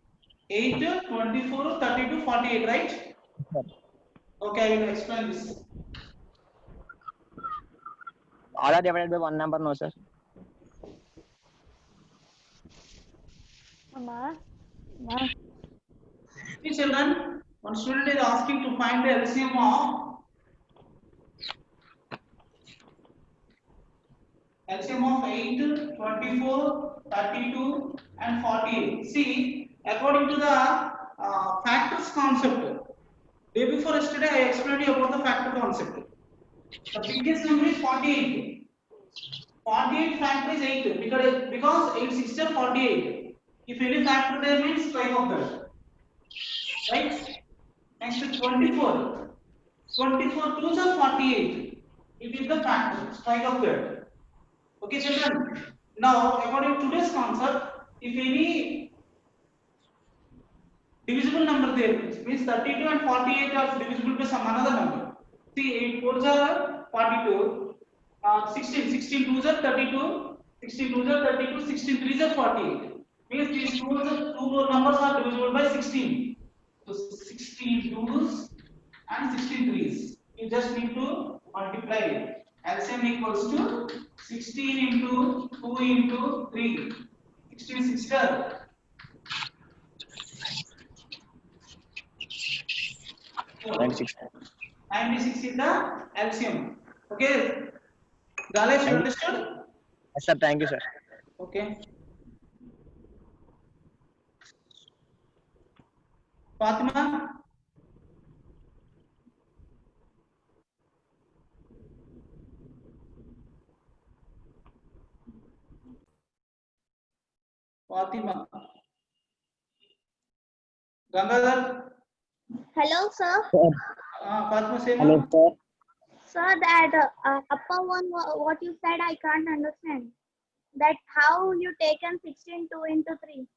8, 24, 32, 48, right? Sir. Okay, I will explain this. All are divided by one number, no, sir. Mama. See, children, one student is asking to find the LCM of 8, 24, 32 and 48. See, according to the factors concept, day before yesterday I explained you about the factor concept. The biggest number is 48. 48 factor is 8 because 8 6 are 48. If any factor there means strike of that. Right? Next is 24. 24 2s are 48. It is the factor, strike of that. Okay, children. Now, according to today's concept, if any divisible number there means 32 and 48 are divisible by some another number. See, 8 4s are 42, 16 2s are 32, 16 2s are 32, 16 3s are 48. Means these two more numbers are divisible by 16. So 16 2s and 16 3s. You just need to multiply. LCM equals to 16 into 2 into 3. 16 6 96. 96 is the LCM. Okay. Galesh, you understood? Yes, sir. Thank you, sir. Okay. Fatima? Fatima. Gangadhar? Hello, sir. Fatima, say Hello, no. sir. Sir, that upper one, what you said, I can't understand. That how you taken 16 2 into 3.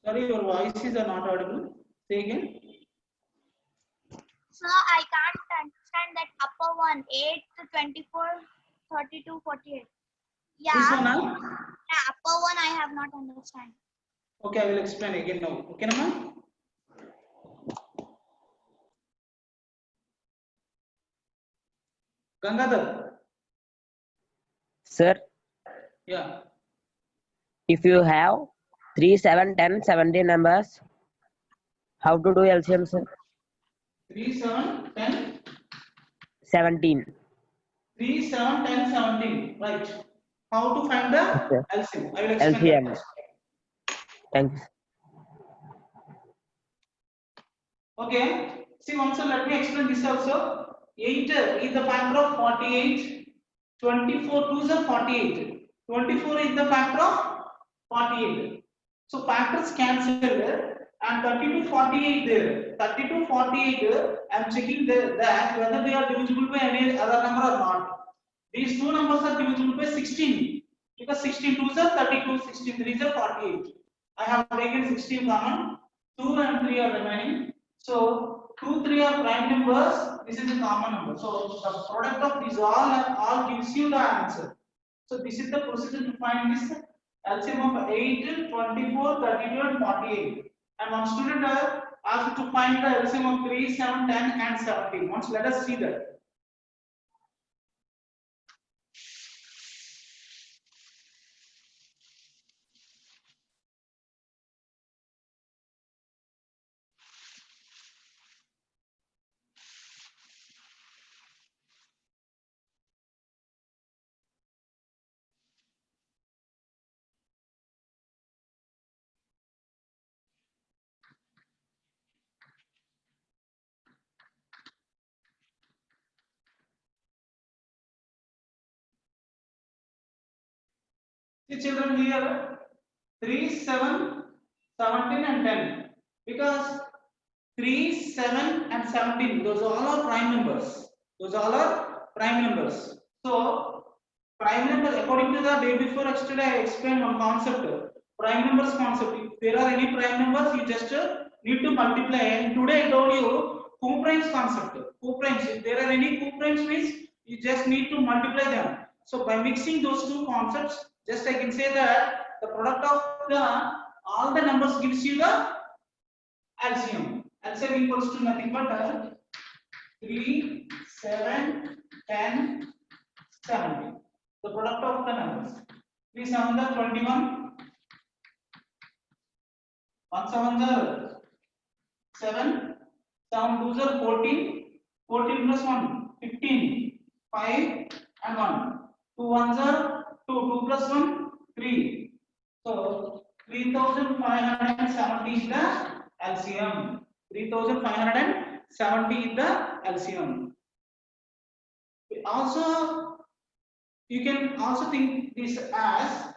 Sorry, your voices are not audible. Say again. Sir, I can't understand that upper one, 8 to 24, 32, 48. Yeah. This one, huh? Yeah, upper one I have not understand. Okay, I will explain again now. Okay, Nama? Gangadhar. Sir, Yeah. if you have 3, 7, 10, 17 numbers, how to do LCM, sir? 3, 7, 10. 17. 3, 7, 10, 17. Right. How to find the Okay. LCM? I will explain that LCM. first. Thanks. Okay. See, also let me explain this also. 8 is the factor of 48. 24 2s are 48. 24 is the factor of 48. So factors cancelled and 30 to 48 there. 30 to 48, I am checking that whether they are divisible by any other number or not. These two numbers are divisible by 16 because 16 2s are 32, 16 3s are 48. I have taken 16 common, 2 and 3 are remaining. So 2, 3 are prime numbers. This is a common number. So the product of these all gives you the answer. So this is the procedure to find this LCM of 8, 24, 32 and 48. And one student asked to find the LCM of 3, 7, 10 and 17. Once let us see that. See children here 3, 7, 17 and 10 because 3, 7 and 17 those all are prime numbers. Those all are prime numbers. So prime number according to the day before yesterday I explained one concept prime numbers concept. If there are any prime numbers you just need to multiply and today I told you co-primes concept. Co-primes if there are any co-primes means you just need to multiply them. So by mixing those two concepts just I can say that the product of the all the numbers gives you the LCM. LCM equals to nothing but 3, 7, 10, 17. The product of the numbers. 3 7 are 21. 1 7 are 7. 7 2s are 14. 14 plus 1 15. 5 and 1. 2 1s are 2. 2 plus 1 3. So 3570 is the LCM. 3570 is the LCM. Also, you can also think this as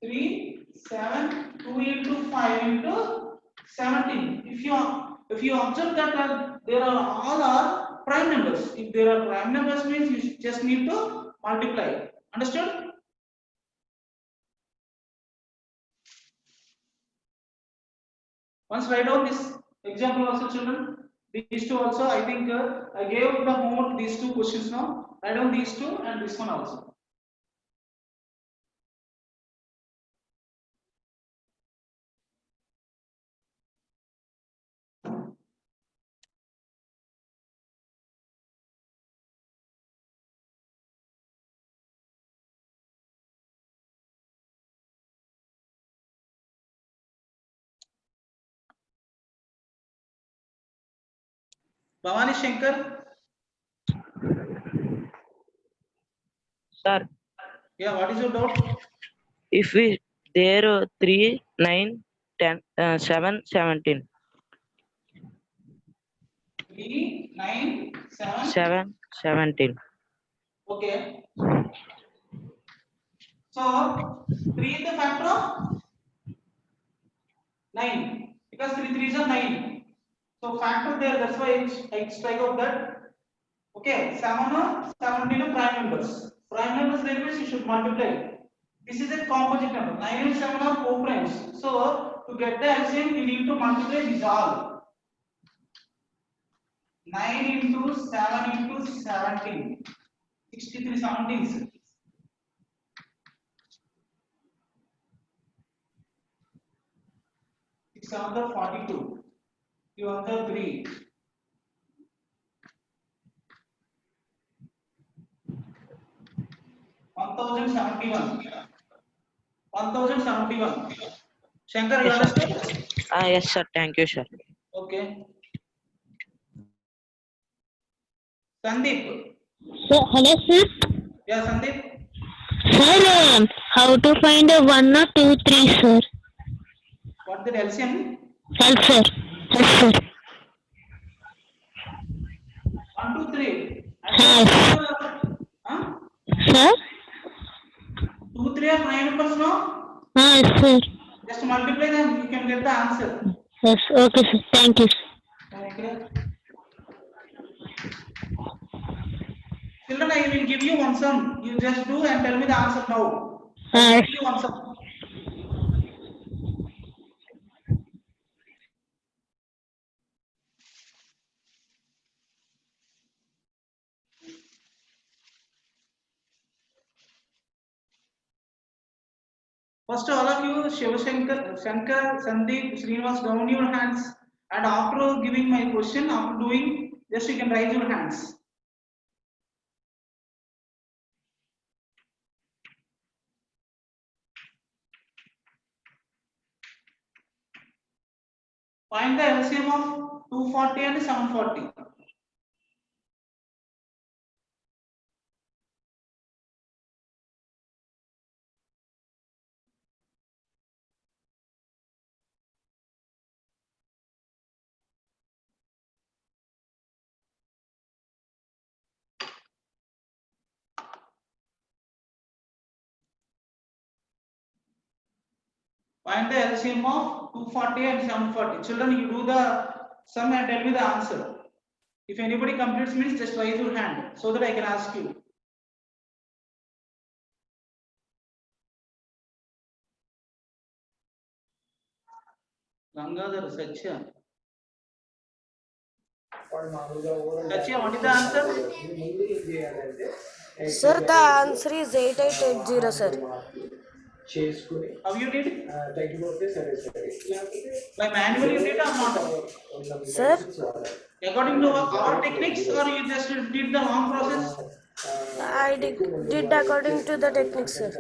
3, 7, 2 into 5 into 17. If you observe that there are all are prime numbers. If there are prime numbers means you just need to multiply. Understood? Once write down this example also children. These two also I think I gave the homework these two questions now. Write down these two and this one also. Bhavani Shankar. Sir, Yeah, what is your doubt? if we there 3, 9, 10, 7, 17. 3, 9, 7. 7, 17. Okay. So 3 is the factor of 9 because 3 3s are 9. So factor there, that's why I strike out that. Okay, 7 or 17 are prime numbers. Prime numbers there means you should multiply. This is a composite number. 9 and 7 are co-primes. So to get the LCM, you need to multiply these all. 9 into 7 into 17. 63 17s. 7 42. You have the 3. 1071. 1071. Shankar, you Yes, sir. understood? Yes, sir. Thank you, sir. Okay. Sandeep. So, hello, sir. Yeah, Sandeep. Sir, how to find a 1 or 2, 3, sir? What the LCM? Help, sir. Help, sir. 1, 2, 3. Yes. Huh? Sir? 2, 3 are 9 numbers, no? Yes, sir. Just multiply them, you can get the answer. Yes, okay, sir. Thank you. Okay. Children, I will give you one sum. You just do and tell me the answer now. I will give you one sum. First, all of you, Shivashankar, Shankar, Sandeep, Srinivas, down your hands. And after giving my question, after doing, just you can raise your hands. Find the LCM of 240 and 740. Find the LCM of 240 and 740. Children, you do the sum and tell me the answer. If anybody completes means just raise your hand so that I can ask you. Gangadhar, Satya. Satya, what is the answer? Sir, the answer is 8880, sir. How you did? By manual you did or not? Sir? According to our techniques or you just did the long process? I did according to the technique, sir.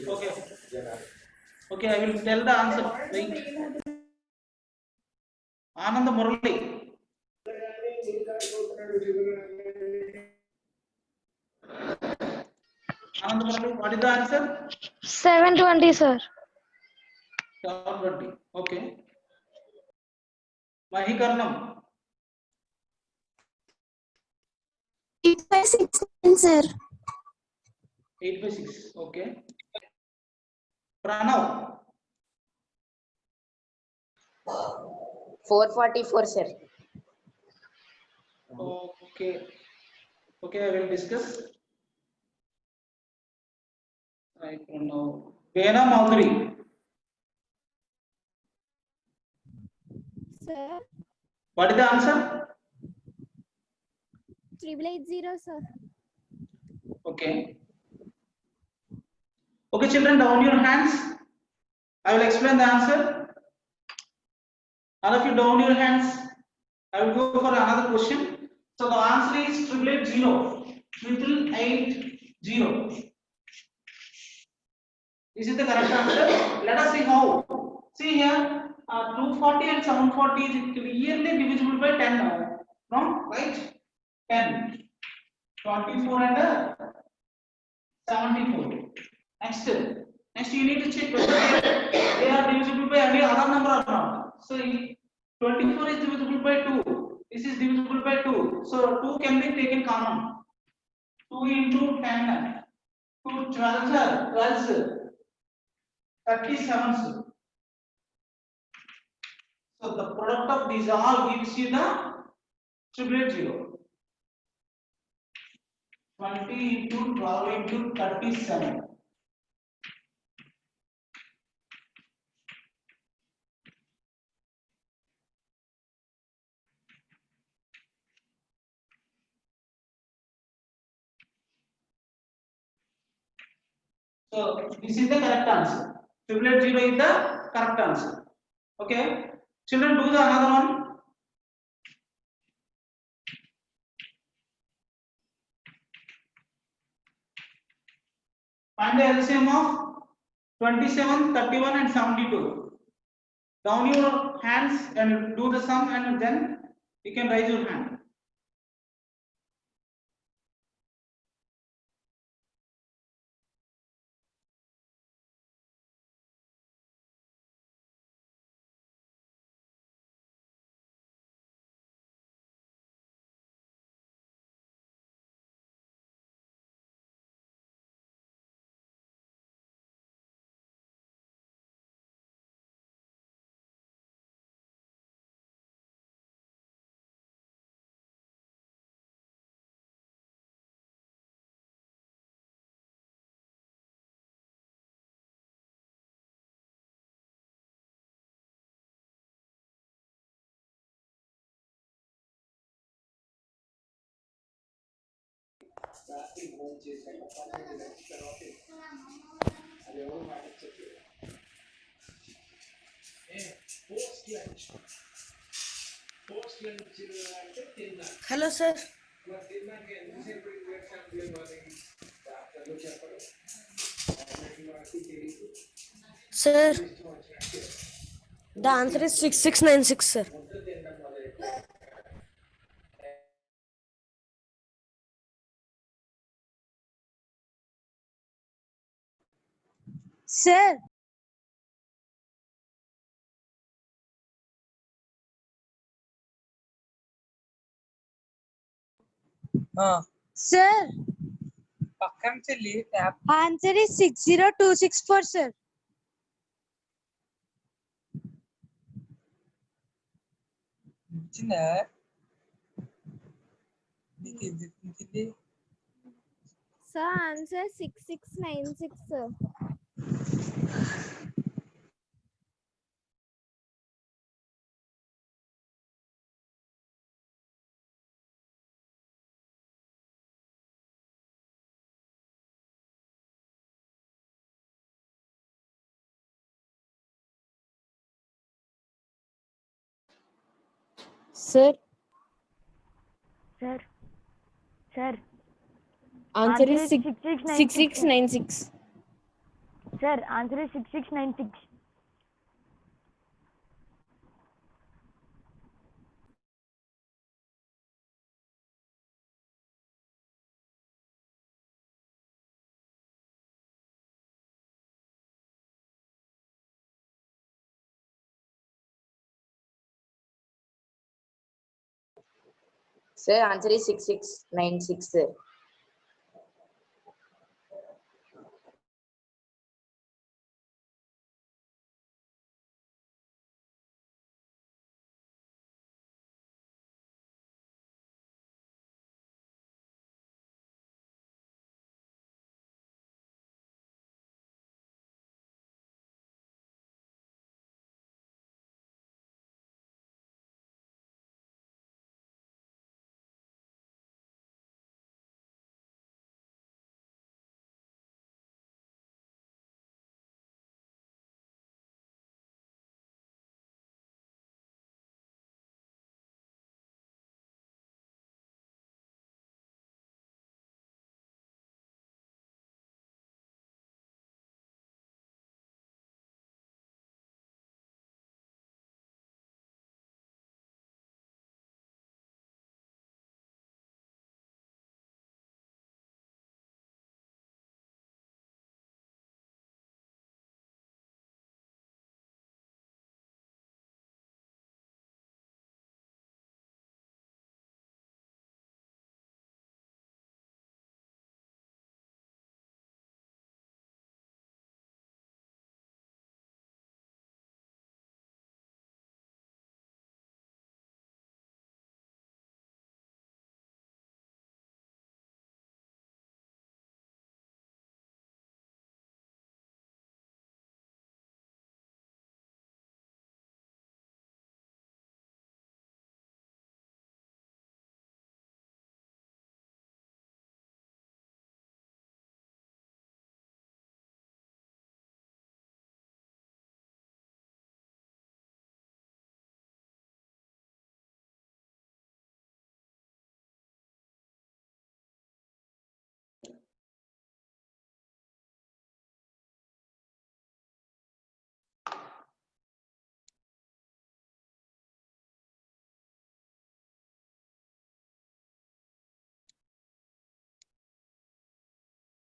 Okay. Okay, I will tell the answer. Wait. Anand Murali. Anand Murali, what is the answer? 720, sir. 720. Okay. Mahikarnam. 8 by 6, sir. 8 by 6. Okay. Pranav. 444, sir. Okay. Okay, I will discuss. I don't know. Vena Maudri. Sir, What is the answer? 3880, sir. Okay. Okay, children, down your hands. I will explain the answer. All of you down your hands. I will go for another question. So the answer is 880. 8880. Is it the correct answer? Let us see how. See here, 240 and 740 is clearly divisible by 10 now. No? Right? 10. 24 and 74. Next you need to check whether they are divisible by any other number or not. So 24 is divisible by 2. This is divisible by 2. So 2 can be taken common. 2 into 10. 2 12 37. So the product of these all gives you the 880. 20 into 12 into 37. So this is the correct answer. 880 is the correct answer. Okay. Children, do the another one. Find the LCM of 27, 31 and 72. Down your hands and do the sum, and then you can raise your hand. Hello, sir. Sir, the answer is 6696, sir. Sir, sir, పక్కన చెల్లి tap answer is 60264, sir. ఇచ్చిందా నీకు ఎందుకు ఇచ్చింది Sir, answer 6696, sir. Sir, Sir, sir, answer is 6696. 6696. Sir, answer is 6696. Sir, answer is 6696, sir.